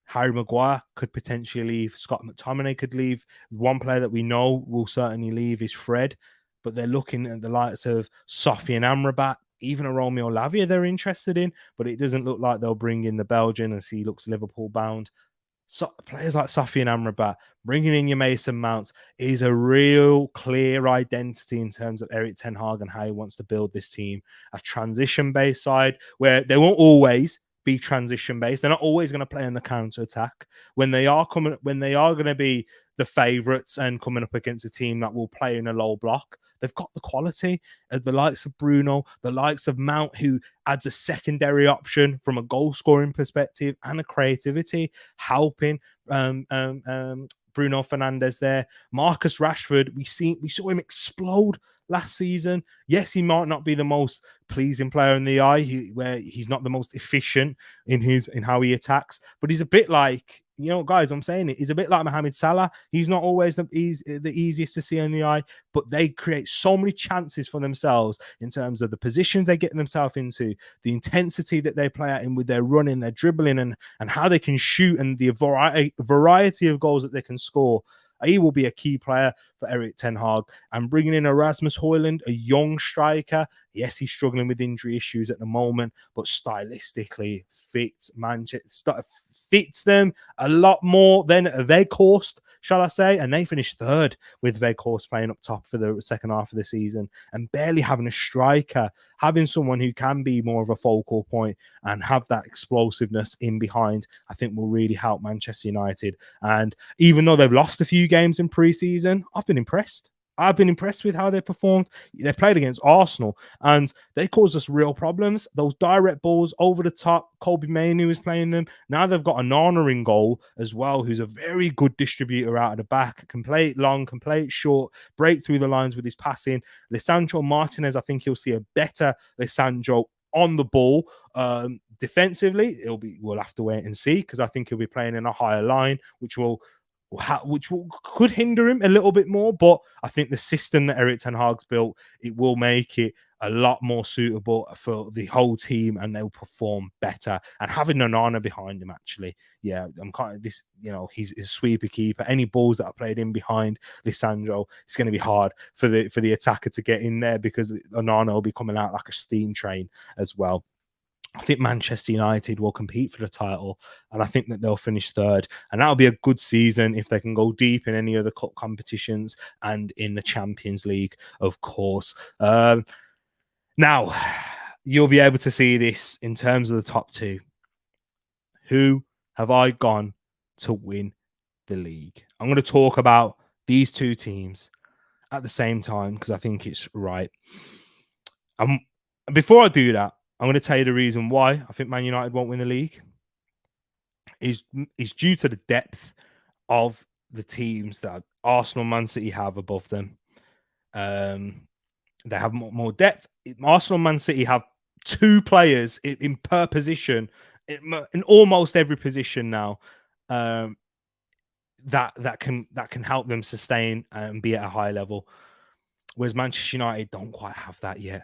Harry Maguire could potentially leave. Scott McTominay could leave. One player that we know will certainly leave is Fred, but they're looking at the likes of Sofian Amrabat, even a Romeo Lavia they're interested in, but it doesn't look like they'll bring in the Belgian as he looks Liverpool bound. So players like Sofian Amrabat, bringing in your Mason Mounts is a real clear identity in terms of Erik ten Hag and how he wants to build this team. A transition-based side where they won't always be transition-based. They're not always going to play on the counter-attack. When they are going to be the favourites and coming up against a team that will play in a low block, they've got the quality. The likes of Bruno, the likes of Mount, who adds a secondary option from a goal-scoring perspective and a creativity, helping Bruno Fernandes there. Marcus Rashford, we saw him explode last season. Yes, he might not be the most pleasing player in the eye, where he's not the most efficient in how he attacks, but he's a bit like, you know, guys, I'm saying it. He's a bit like Mohamed Salah. He's not always the easiest to see in the eye, but they create so many chances for themselves in terms of the positions they get themselves into, the intensity that they play at in with their running, their dribbling, and how they can shoot, and the variety of goals that they can score. He will be a key player for Erik ten Hag. And bringing in Erasmus Højlund, a young striker. Yes, he's struggling with injury issues at the moment, but stylistically fits Manchester, fits them a lot more than Weghorst, shall I say. And they finished third with Weghorst playing up top for the second half of the season, and barely having a striker, having someone who can be more of a focal point and have that explosiveness in behind, I think will really help Manchester United. And even though they've lost a few games in pre-season, I've been impressed. I've been impressed with how they performed. They played against Arsenal and they caused us real problems. Those direct balls over the top, Kobe Mainoo was playing them. Now they've got Onana in goal as well, who's a very good distributor out of the back, can play it long, can play it short, break through the lines with his passing. Lisandro Martinez, I think you'll see a better Lisandro on the ball. Defensively, we'll have to wait and see, because I think he'll be playing in a higher line, which could hinder him a little bit more. But I think the system that Erik ten Hag's built, it will make it a lot more suitable for the whole team, and they'll perform better. And having Onana behind him, actually, yeah, I'm kind of this, you know, he's a sweeper keeper. Any balls that are played in behind Lisandro, it's going to be hard for the attacker to get in there, because Onana will be coming out like a steam train as well. I think Manchester United will compete for the title, and I think that they'll finish third. And that'll be a good season if they can go deep in any other cup competitions and in the Champions League, of course. Now, you'll be able to see this in terms of the top two. Who have I gone to win the league? I'm going to talk about these two teams at the same time, because I think it's right. Before I do that, I'm going to tell you the reason why I think Man United won't win the league is due to the depth of the teams that Arsenal and Man City have above them. They have more depth. Arsenal and Man City have two players in per position, in almost every position now, that can help them sustain and be at a high level. Whereas Manchester United don't quite have that yet.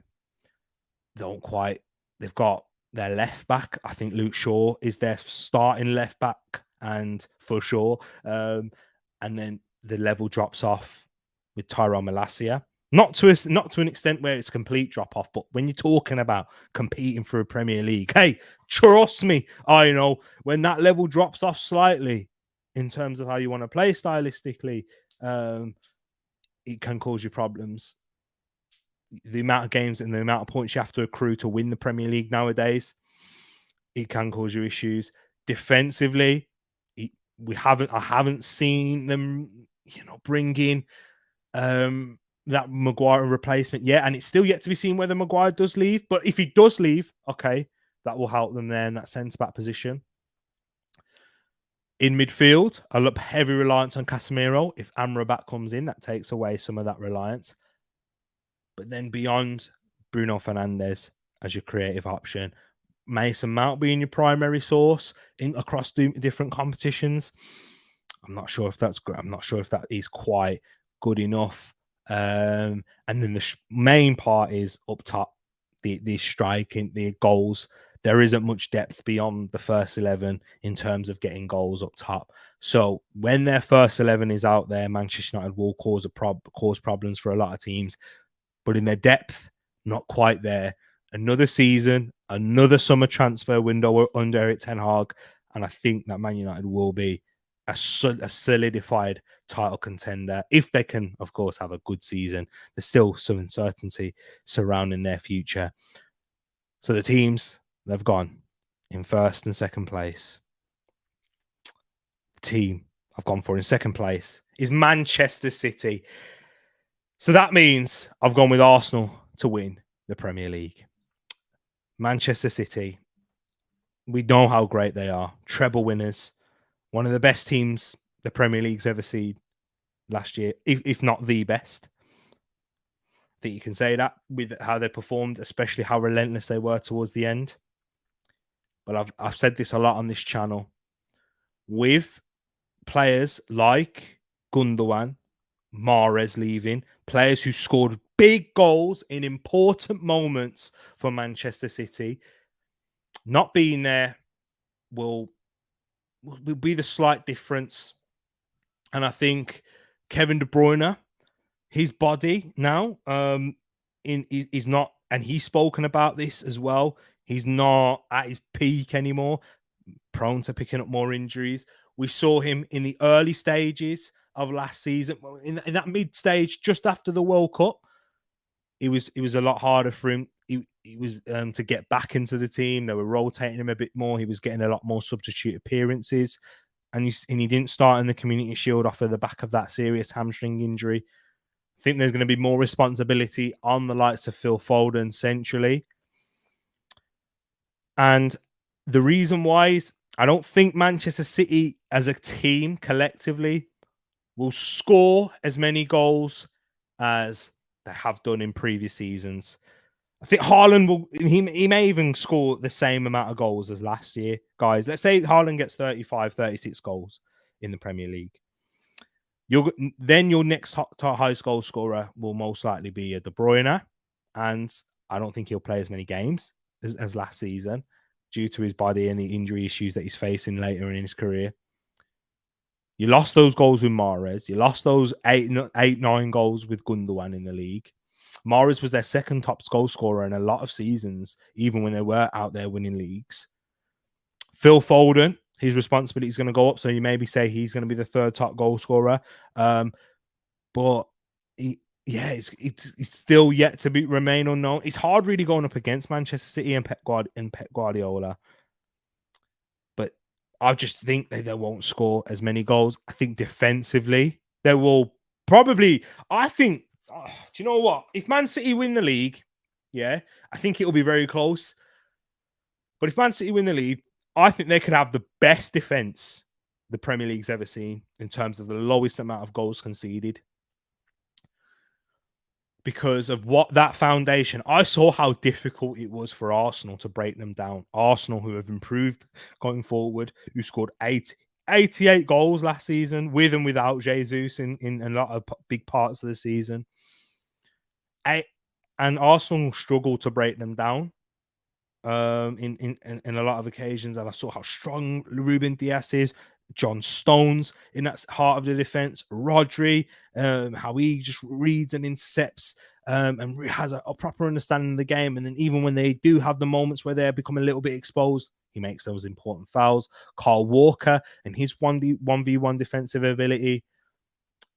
They've got their left back. I think Luke Shaw is their starting left back, and for sure. And then the level drops off with Tyrone Malacia. Not to an extent where it's complete drop off, but when you're talking about competing for a Premier League, hey, trust me, I know when that level drops off slightly in terms of how you want to play stylistically, it can cause you problems. The amount of games and the amount of points you have to accrue to win the Premier League nowadays, it can cause you issues. Defensively, I haven't seen them, bring in that Maguire replacement yet, and it's still yet to be seen whether Maguire does leave. But if he does leave, okay, that will help them there in that centre-back position. In midfield, I look heavy reliance on Casemiro. If Amrabat comes in, that takes away some of that reliance. But then beyond, Bruno Fernandes as your creative option. Mason Mount being your primary source across different competitions. I'm not sure if that's good. I'm not sure if that is quite good enough. And then the main part is up top, the striking, the goals. There isn't much depth beyond the first 11 in terms of getting goals up top. So when their first 11 is out there, Manchester United will cause problems for a lot of teams. But in their depth, not quite there. Another season, another summer transfer window under Erik ten Hag, and I think that Man United will be a solidified title contender if they can, of course, have a good season. There's still some uncertainty surrounding their future. So the teams, they've gone in first and second place. The team I've gone for in second place is Manchester City. So that means I've gone with Arsenal to win the Premier League. Manchester City, we know how great they are. Treble winners, one of the best teams the Premier League's ever seen last year, if not the best. I think you can say that with how they performed, especially how relentless they were towards the end. But I've said this a lot on this channel. With players like Gundogan, Mahrez leaving, players who scored big goals in important moments for Manchester City, not being there will be the slight difference. And I think Kevin De Bruyne, his body now, is not, and he's spoken about this as well. He's not at his peak anymore, prone to picking up more injuries. We saw him in the early stages of last season, in that mid stage, just after the World Cup. It was a lot harder for him. He was to get back into the team. They were rotating him a bit more. He was getting a lot more substitute appearances, and he didn't start in the Community Shield off of the back of that serious hamstring injury. I think there's going to be more responsibility on the likes of Phil Foden centrally. And the reason why is I don't think Manchester City as a team collectively will score as many goals as they have done in previous seasons. I think Haaland will, he may even score the same amount of goals as last year. Guys, let's say Haaland gets 35, 36 goals in the Premier League. Then your next highest goal scorer will most likely be a De Bruyne. And I don't think he'll play as many games as last season due to his body and the injury issues that he's facing later in his career. You lost those goals with Mahrez. You lost those 9 goals with Gundogan in the league. Mahrez was their second top goal scorer in a lot of seasons, even when they were out there winning leagues. Phil Foden, his responsibility is going to go up. So you maybe say he's going to be the third top goal scorer. But it's still yet to remain unknown. It's hard really going up against Manchester City and Pep Guardiola. But I just think they won't score as many goals. I think defensively, they will probably, do you know what? If Man City win the league, I think it will be very close. But if Man City win the league, I think they could have the best defense the Premier League's ever seen in terms of the lowest amount of goals conceded. Because of what that foundation, I saw how difficult it was for Arsenal to break them down. Arsenal, who have improved going forward, who scored 88 goals last season, with and without Jesus in a lot of big parts of the season. And Arsenal struggled to break them down in a lot of occasions. And I saw how strong Ruben Dias is, John Stones in that heart of the defense, Rodri, how he just reads and intercepts and has a proper understanding of the game. And then even when they do have the moments where they become a little bit exposed, he makes those important fouls. Carl Walker and his 1v1 defensive ability,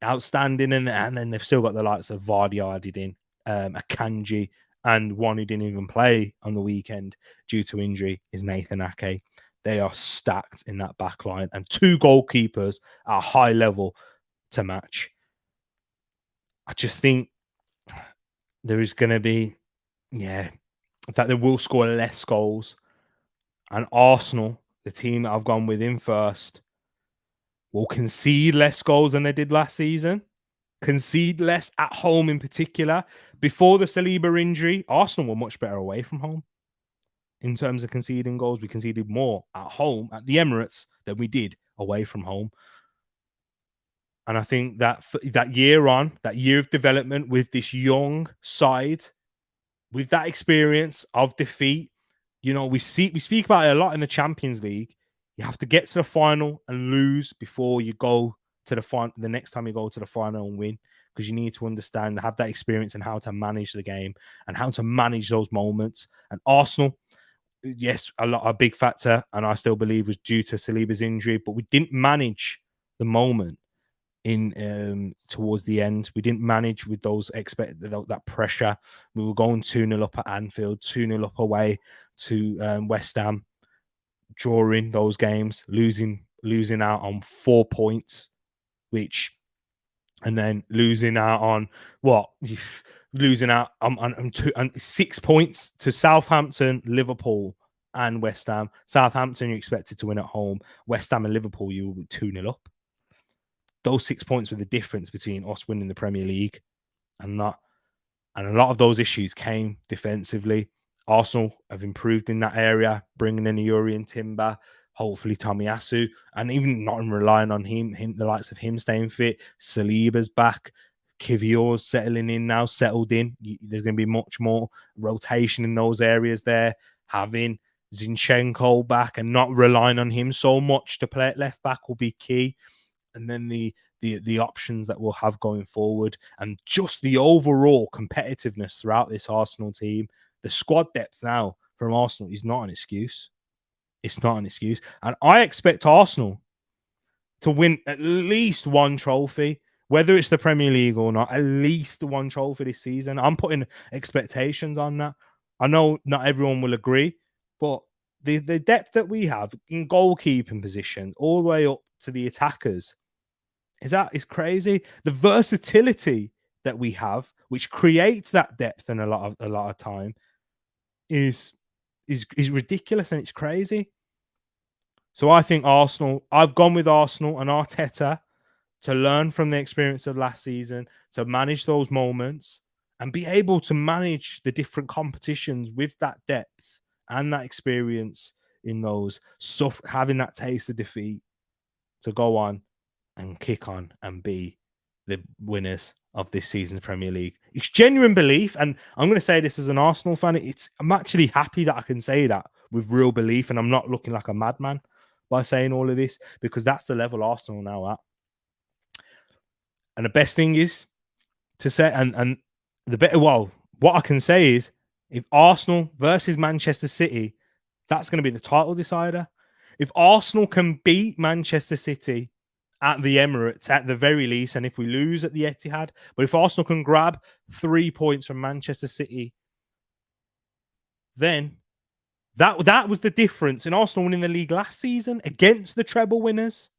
outstanding. And then they've still got the likes of Vardy added in, Akanji, and one who didn't even play on the weekend due to injury is Nathan Ake. They are stacked in that back line, and 2 goalkeepers at a high level to match. I just think there is going to be, that they will score less goals. And Arsenal, the team that I've gone with in first, will concede less goals than they did last season. Concede less at home in particular. Before the Saliba injury, Arsenal were much better away from home. In terms of conceding goals, we conceded more at home at the Emirates than we did away from home. And I think that that year of development with this young side, with that experience of defeat, we speak about it a lot in the Champions League. You have to get to the final and lose before you go to the final. The next time you go to the final and win, because you need to understand, have that experience and how to manage the game and how to manage those moments. And Arsenal, yes, a big factor, and I still believe was due to Saliba's injury, but we didn't manage the moment in towards the end. We didn't manage with that pressure. We were going 2-0 up at Anfield, 2-0 up away to West Ham, drawing those games, losing out on 4 points, and then losing out on losing out on 6 points to Southampton, Liverpool, and West Ham. Southampton, you expected to win at home. West Ham and Liverpool, you were 2-0 up. Those 6 points were the difference between us winning the Premier League and that. And a lot of those issues came defensively. Arsenal have improved in that area, bringing in Yuri and Timber, hopefully Tomiyasu, and even not relying on him, the likes of him staying fit. Saliba's back. Kivior's settled in. There's going to be much more rotation in those areas there. Having Zinchenko back and not relying on him so much to play at left back will be key. And then the options that we'll have going forward, and just the overall competitiveness throughout this Arsenal team. The squad depth now from Arsenal is not an excuse. It's not an excuse. And I expect Arsenal to win at least one trophy, whether it's the Premier League or not, at least one trophy this season. I'm putting expectations on that. I know not everyone will agree, but the depth that we have in goalkeeping position, all the way up to the attackers, is crazy. The versatility that we have, which creates that depth in a lot of time, is ridiculous, and it's crazy. So I think Arsenal, I've gone with Arsenal and Arteta to learn from the experience of last season, to manage those moments and be able to manage the different competitions with that depth and that experience in those, having that taste of defeat, to go on and kick on and be the winners of this season's Premier League. It's genuine belief, and I'm going to say this as an Arsenal fan. I'm actually happy that I can say that with real belief, and I'm not looking like a madman by saying all of this, because that's the level Arsenal now at. And the best thing is to say, and the better, what I can say is, if Arsenal versus Manchester City, that's going to be the title decider. If Arsenal can beat Manchester City at the Emirates, at the very least, and if we lose at the Etihad, but if Arsenal can grab 3 points from Manchester City, then that was the difference in Arsenal winning the league last season against the treble winners.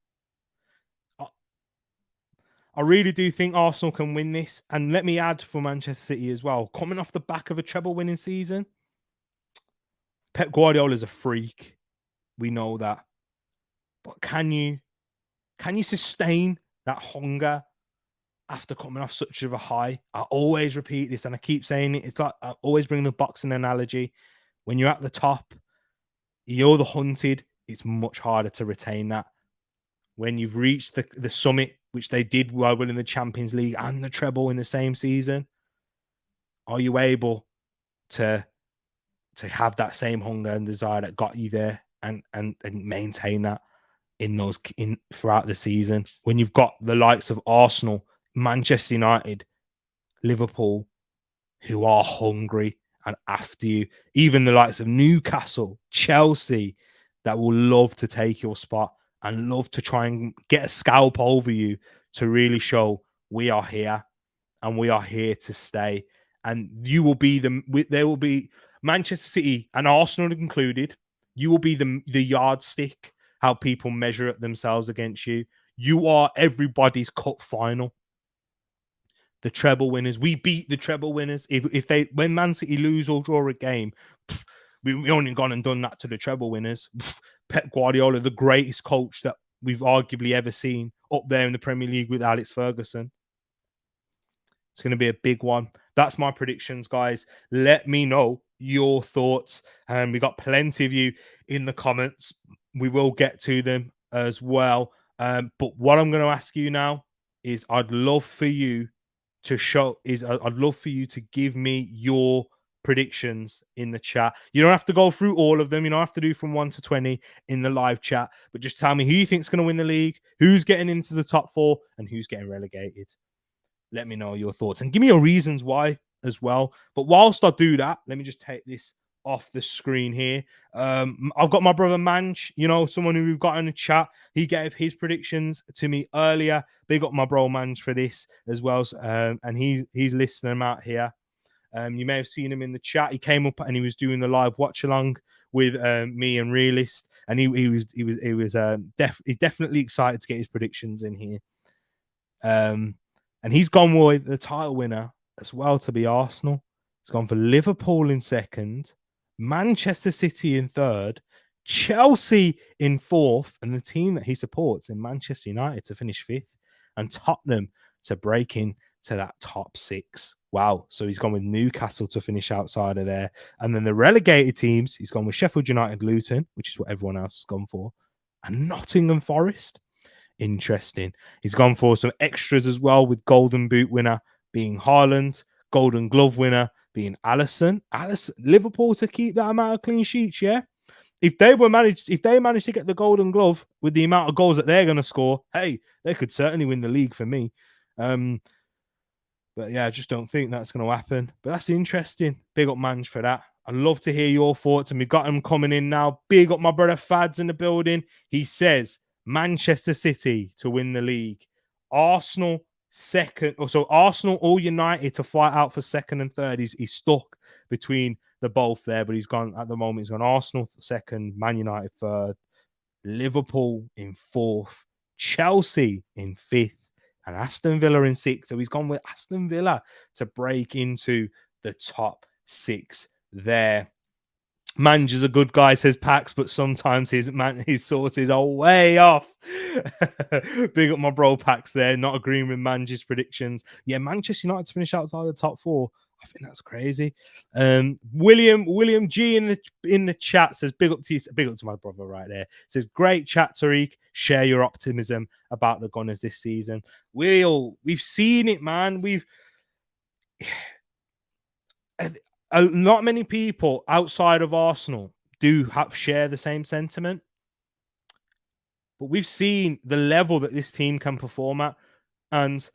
I really do think Arsenal can win this. And let me add for Manchester City as well, coming off the back of a treble winning season, Pep Guardiola is a freak. We know that. But can you sustain that hunger after coming off such of a high? I always repeat this, and I keep saying it. It's like I always bring the boxing analogy. When you're at the top, you're the hunted. It's much harder to retain that. When you've reached the summit, which they did while winning the Champions League and the treble in the same season, are you able to have that same hunger and desire that got you there and maintain that throughout the season? When you've got the likes of Arsenal, Manchester United, Liverpool, who are hungry and after you, even the likes of Newcastle, Chelsea, that will love to take your spot and love to try and get a scalp over you to really show we are here and we are here to stay. And you will be there will be Manchester City and Arsenal included. You will be the yardstick, how people measure themselves against you. You are everybody's cup final. The treble winners. We beat the treble winners. When Man City lose or draw a game, we only gone and done that to the treble winners. Pep Guardiola, the greatest coach that we've arguably ever seen, up there in the Premier League with Alex Ferguson. It's going to be a big one. That's my predictions, guys. Let me know your thoughts. And we got plenty of you in the comments. We will get to them as well. But what I'm going to ask you now is I'd love for you to give me your predictions in the chat. You don't have to go through all of them. You don't have to do from 1 to 20 in the live chat, but just tell me who you think's going to win the league, who's getting into the top 4, and who's getting relegated. Let me know your thoughts and give me your reasons why as well. But whilst I do that, let me just take this off the screen here. I've got my brother Manch, someone who we've got in the chat. He gave his predictions to me earlier. Big up my bro Manch for this as well. And he's listening them out here. You may have seen him in the chat. He came up and he was doing the live watch along with me and Realist, and he's definitely excited to get his predictions in here. And he's gone with the title winner as well to be Arsenal. He's gone for Liverpool in second, Manchester City in third, Chelsea in fourth, and the team that he supports in Manchester United to finish fifth, and Tottenham to break into that top 6. Wow. So he's gone with Newcastle to finish outside of there. And then the relegated teams, he's gone with Sheffield United, Luton, which is what everyone else has gone for, and Nottingham Forest. Interesting. He's gone for some extras as well, with Golden Boot winner being Haaland, Golden Glove winner being Alisson. Liverpool to keep that amount of clean sheets, yeah? If they managed to get the Golden Glove with the amount of goals that they're going to score, hey, they could certainly win the league for me. But yeah, I just don't think that's going to happen. But that's interesting. Big up Manj for that. I'd love to hear your thoughts, and we've got them coming in now. Big up my brother Fads in the building. He says Manchester City to win the league, Arsenal second, Arsenal or United to fight out for second and third. He's stuck between the both there, but he's gone Arsenal second, Man United third, Liverpool in fourth, Chelsea in fifth, and Aston Villa in sixth. So he's gone with Aston Villa to break into the top 6 there. Manj a good guy, says Pax, but sometimes his sources are way off. Big up my bro Pax there, not agreeing with Manj's predictions. Yeah, Manchester United to finish outside the top 4. I think that's crazy. William G in the chat says big up to my brother right there. Says great chat, Tereak. Share your optimism about the Gunners this season. We've seen it, man. Not many people outside of Arsenal share the same sentiment, but we've seen the level that this team can perform at, and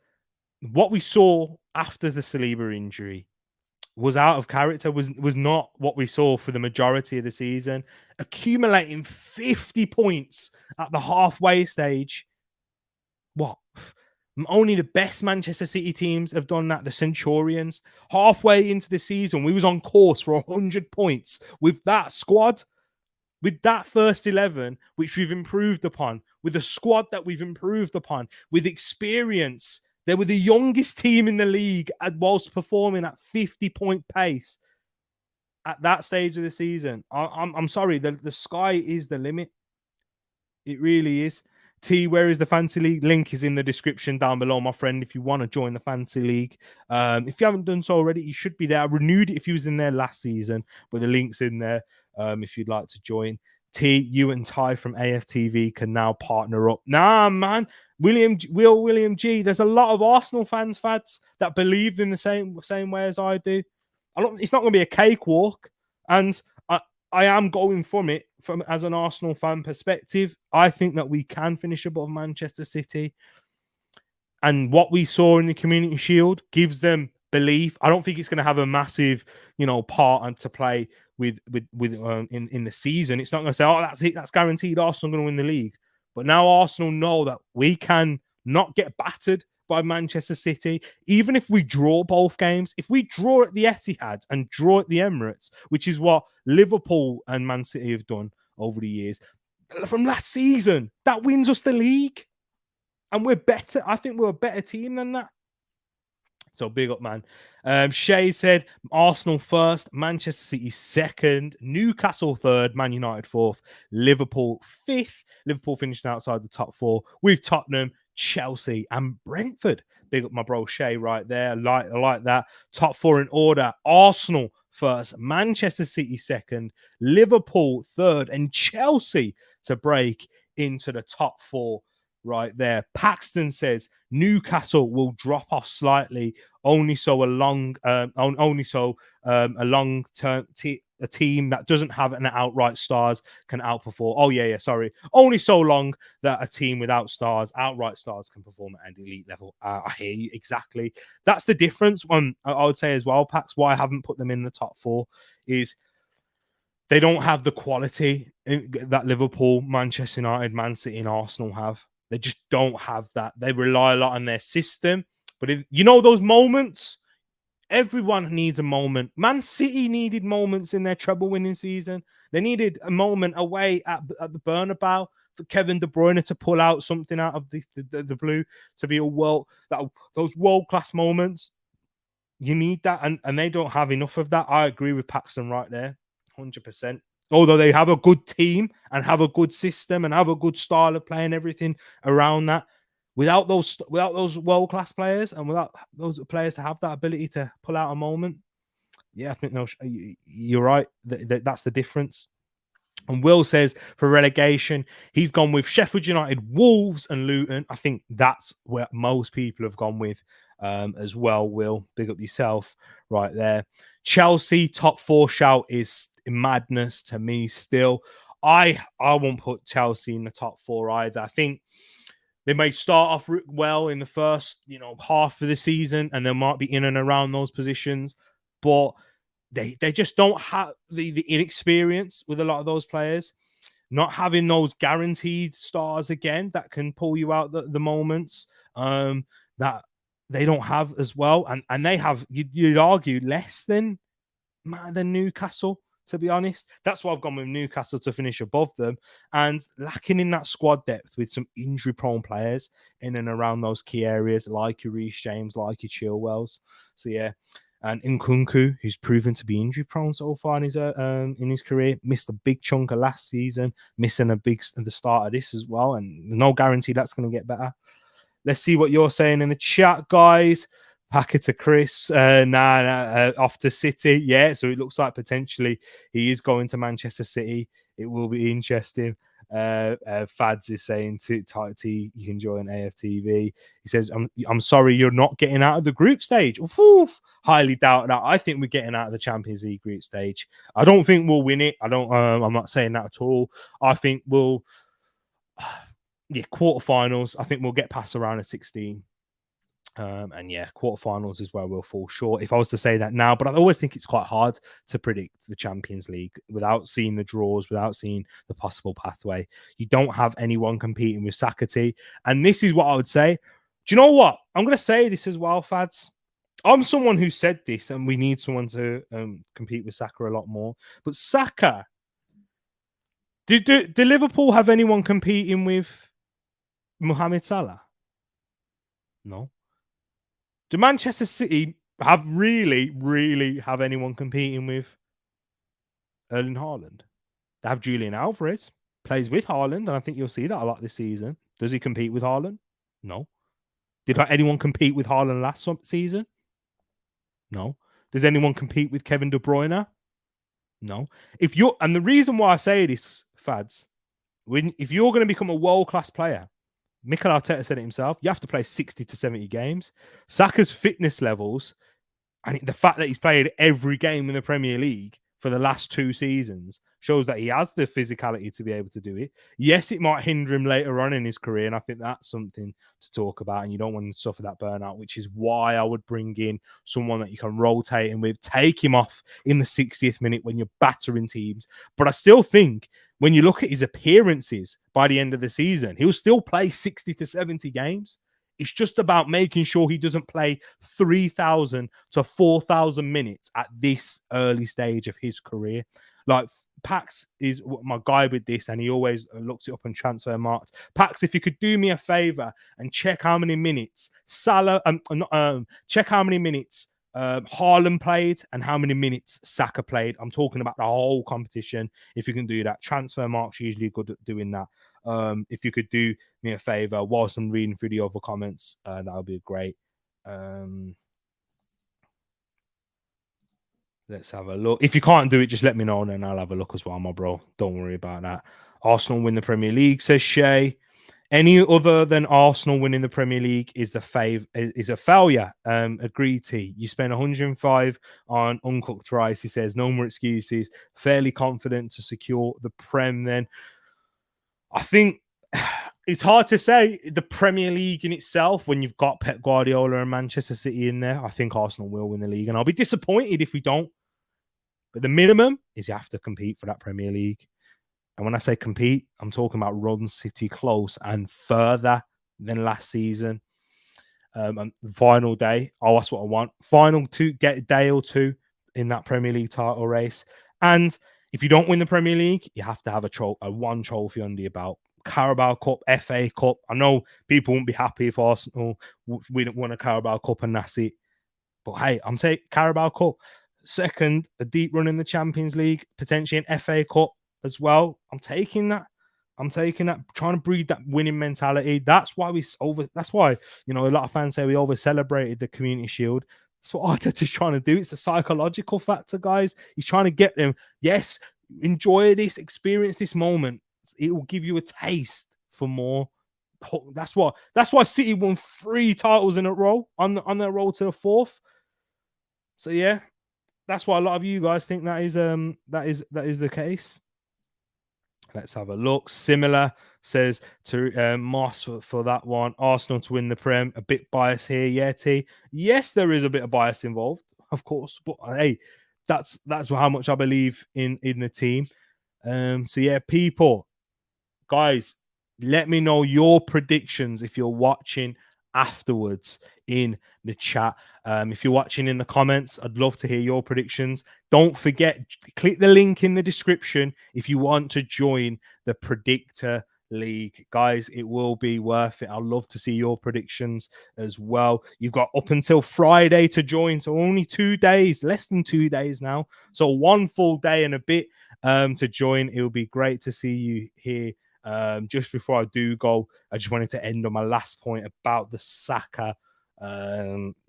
what we saw after the Saliba injury was out of character, was not what we saw for the majority of the season. Accumulating 50 points at the halfway stage. What? Only the best Manchester City teams have done that. The Centurions, halfway into the season, we was on course for 100 points with that squad, with that first 11, which we've improved upon, with the squad that we've improved upon, with experience. They were the youngest team in the league whilst performing at 50-point pace at that stage of the season. I'm sorry, the sky is the limit. It really is. T, where is the Fantasy League? Link is in the description down below, my friend, if you want to join the Fantasy League. If you haven't done so already, you should be there. I renewed it if you was in there last season, but the link's in there if you'd like to join. T, you and Ty from AFTV can now partner up. Nah, man. William G, there's a lot of Arsenal fans, Fads, that believe in the same way as I do. It's not going to be a cakewalk, and I am going from as an Arsenal fan perspective. I think that we can finish above Manchester City. And what we saw in the Community Shield gives them belief. I don't think it's going to have a massive, part to play with in the season. It's not going to say, oh, that's it, that's guaranteed Arsenal going to win the league. But now Arsenal know that we can not get battered by Manchester City, even if we draw both games. If we draw at the Etihad and draw at the Emirates, which is what Liverpool and Man City have done over the years, from last season, that wins us the league. And we're better. I think we're a better team than that. So big up, man. Shay said Arsenal first, Manchester City second, Newcastle third, Man United fourth, Liverpool fifth. Liverpool finishing outside the top 4 with Tottenham, Chelsea, and Brentford. Big up my bro Shay right there. I like that. Top 4 in order. Arsenal first, Manchester City second, Liverpool third, and Chelsea to break into the top 4. right there. Paxton says Newcastle will drop off slightly, only so a long term a team that doesn't have an outright stars can outperform. Oh yeah, sorry. Only so long that a team without stars, outright stars, can perform at an elite level. I hear you exactly. That's the difference. I would say as well, Pax, why I haven't put them in the top 4 is they don't have the quality that Liverpool, Manchester United, Man City, and Arsenal have. They just don't have that. They rely a lot on their system. But those moments, everyone needs a moment. Man City needed moments in their treble winning season. They needed a moment away at the Bernabeu for Kevin De Bruyne to pull out something out of the blue, to be those world class moments. You need that, and they don't have enough of that. I agree with Paxton right there, 100%. Although they have a good team and have a good system and have a good style of play and everything around that, without those world class players and without those players to have that ability to pull out a moment, yeah, I think you're right. That's the difference. And Will says for relegation, he's gone with Sheffield United, Wolves, and Luton. I think that's where most people have gone with as well. Will, big up yourself right there. Chelsea top 4 shout is madness to me still. I won't put Chelsea in the top 4 either. I think they may start off well in the first half of the season, and they might be in and around those positions, but they just don't have the inexperience with a lot of those players. Not having those guaranteed stars again that can pull you out the moments that they don't have as well. And they have, you'd argue, less than Newcastle, to be honest. That's why I've gone with Newcastle to finish above them, and lacking in that squad depth with some injury-prone players in and around those key areas, like your Reece James, like your Chilwells. So yeah, and Nkunku, who's proven to be injury-prone so far in his career, missed a big chunk of last season, missing a big at the start of this as well, and no guarantee that's going to get better. Let's see what you're saying in the chat, guys. Packet of crisps. Off to City. Yeah, so it looks like potentially he is going to Manchester City. It will be interesting. Fads is saying to T, you can join AFTV. He says, I'm sorry, you're not getting out of the group stage. Oof, highly doubt that. I think we're getting out of the Champions League group stage. I don't think we'll win it. I'm not saying that at all. I think we'll quarterfinals. I think we'll get past around a 16. And yeah, quarterfinals is where we'll fall short, if I was to say that now. But I always think it's quite hard to predict the Champions League without seeing the draws, without seeing the possible pathway. You don't have anyone competing with Sakati. And this is what I would say. Do you know what? I'm going to say this as well, Fads. I'm someone who said this, and we need someone to compete with Saka a lot more. But Saka, do Liverpool have anyone competing with Mohamed Salah? No. Do Manchester City really have anyone competing with Erling Haaland? They have Julian Alvarez, plays with Haaland, and I think you'll see that a lot this season. Does he compete with Haaland? No. Did anyone compete with Haaland last season? No. Does anyone compete with Kevin De Bruyne? No. And the reason why I say this, Fads, if you're going to become a world-class player, Mikel Arteta said it himself, you have to play 60 to 70 games. Saka's fitness levels and the fact that he's played every game in the Premier League for the last 2 seasons shows that he has the physicality to be able to do it. Yes, it might hinder him later on in his career, and I think that's something to talk about, and you don't want to suffer that burnout, which is why I would bring in someone that you can rotate him with, take him off in the 60th minute when you're battering teams. But I still think when you look at his appearances by the end of the season, he'll still play 60 to 70 games. It's just about making sure he doesn't play 3,000 to 4,000 minutes at this early stage of his career. Like, Pax is my guy with this, and he always looks it up on transfer marks. Pax, if you could do me a favor and check how many minutes Haaland played and how many minutes Saka played. I'm talking about the whole competition. If you can do that, transfer marks usually good at doing that. If you could do me a favor whilst I'm reading through the other comments, that would be great. Let's have a look. If you can't do it, just let me know, and then I'll have a look as well, my bro. Don't worry about that. Arsenal win the Premier League, says Shay. Any other than Arsenal winning the Premier League is a failure. Agreed to. You spent 105 on uncooked rice. He says no more excuses. Fairly confident to secure the Prem. Then I think it's hard to say the Premier League in itself when you've got Pep Guardiola and Manchester City in there. I think Arsenal will win the league, and I'll be disappointed if we don't. But the minimum is you have to compete for that Premier League. And when I say compete, I'm talking about run City close and further than last season. And final day, that's what I want. Final get a day or two in that Premier League title race. And if you don't win the Premier League, you have to have a one trophy under your belt. Carabao Cup, FA Cup. I know people won't be happy if Arsenal we don't win a Carabao Cup and that's it. But hey, I'm taking Carabao Cup. Second, a deep run in the Champions League, potentially an FA Cup as well. I'm taking that. Trying to breed that winning mentality. That's why a lot of fans say we over celebrated the Community Shield. That's what Arteta's trying to do. It's a psychological factor, guys. He's trying to get them. Yes, enjoy this, experience this moment. It will give you a taste for more. That's why City won 3 titles in a row on their road to the 4th. So yeah, that's why a lot of you guys think that is the case. Let's have a look. Similar says to Moss for that one. Arsenal to win the Prem. A bit biased here, yeah, T. Yes, there is a bit of bias involved, of course. But hey, that's how much I believe in the team. So yeah, people, guys, let me know your predictions if you're watching afterwards in the chat. If you're watching in the comments, I'd love to hear your predictions. Don't forget, click the link in the description if you want to join the Predictor League. Guys, it will be worth it. I'd love to see your predictions as well. You've got up until Friday to join, so only 2 days, less than 2 days now. So 1 full day and a bit to join. It will be great to see you here. Just before I do go, I just wanted to end on my last point about the Saka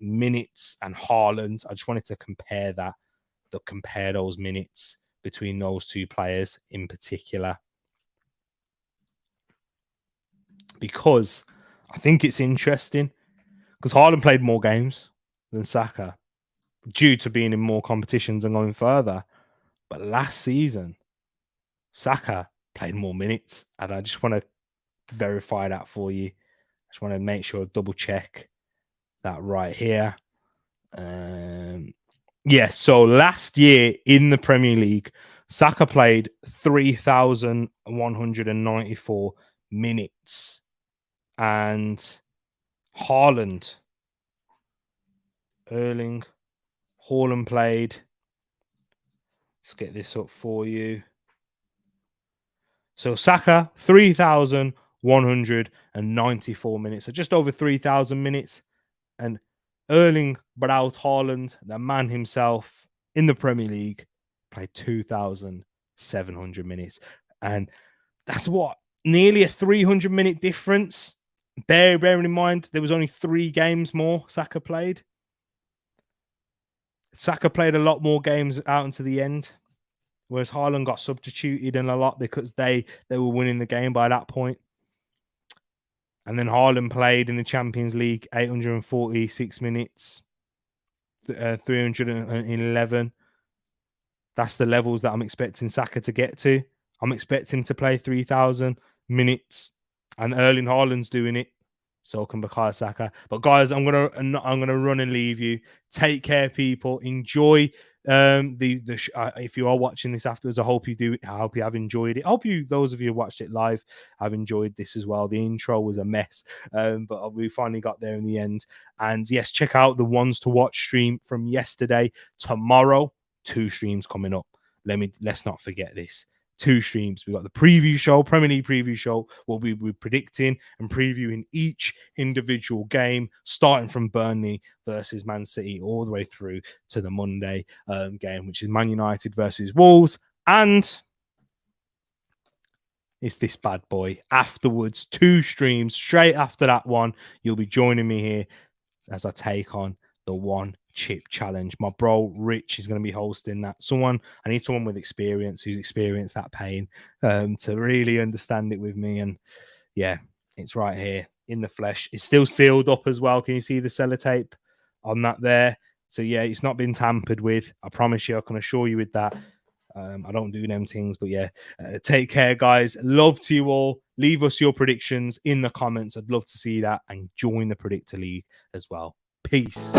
minutes and Haaland. I just wanted to compare those minutes between those 2 players in particular, because I think it's interesting because Haaland played more games than Saka due to being in more competitions and going further. But last season, Saka played more minutes, and I just want to verify that for you. I just want to make sure, double check that right here. So last year in the Premier League, Saka played 3,194 minutes, and Haaland played. Let's get this up for you. So Saka, 3,194 minutes. So just over 3,000 minutes. And Erling Braut Haaland, the man himself in the Premier League, played 2,700 minutes. And that's nearly a 300-minute difference. Bearing in mind, there was only 3 games more Saka played. Saka played a lot more games out into the end, whereas Haaland got substituted in a lot because they were winning the game by that point. And then Haaland played in the Champions League 846 minutes, 311. That's the levels that I'm expecting Saka to get to. I'm expecting to play 3,000 minutes, and Erling Haaland's doing it. So can Bukayo Saka. But guys, I'm gonna run and leave you. Take care, people. Enjoy if you are watching this afterwards. I hope you do. I hope you have enjoyed it. I hope those of you who watched it live, have enjoyed this as well. The intro was a mess, but we finally got there in the end. And yes, check out the ones to watch stream from yesterday. Tomorrow, 2 streams coming up. Let's not forget this. 2 streams. We've got the preview show, Premier League preview show. We'll be predicting and previewing each individual game, starting from Burnley versus Man City all the way through to the Monday game, which is Man United versus Wolves. And it's this bad boy. Afterwards, 2 streams. Straight after that one, you'll be joining me here as I take on the 1 chip challenge. My bro Rich is going to be hosting that. I need someone with experience who's experienced that pain to really understand it with me. And yeah, It's right here in the flesh. It's still sealed up as well. Can you see the sellotape on that there? So yeah, it's not been tampered with. I promise you, I can assure you with that. I don't do them things, but yeah, take care, guys. Love to you all. Leave us your predictions in the comments. I'd love to see that, and join the Predictor League as well. Peace.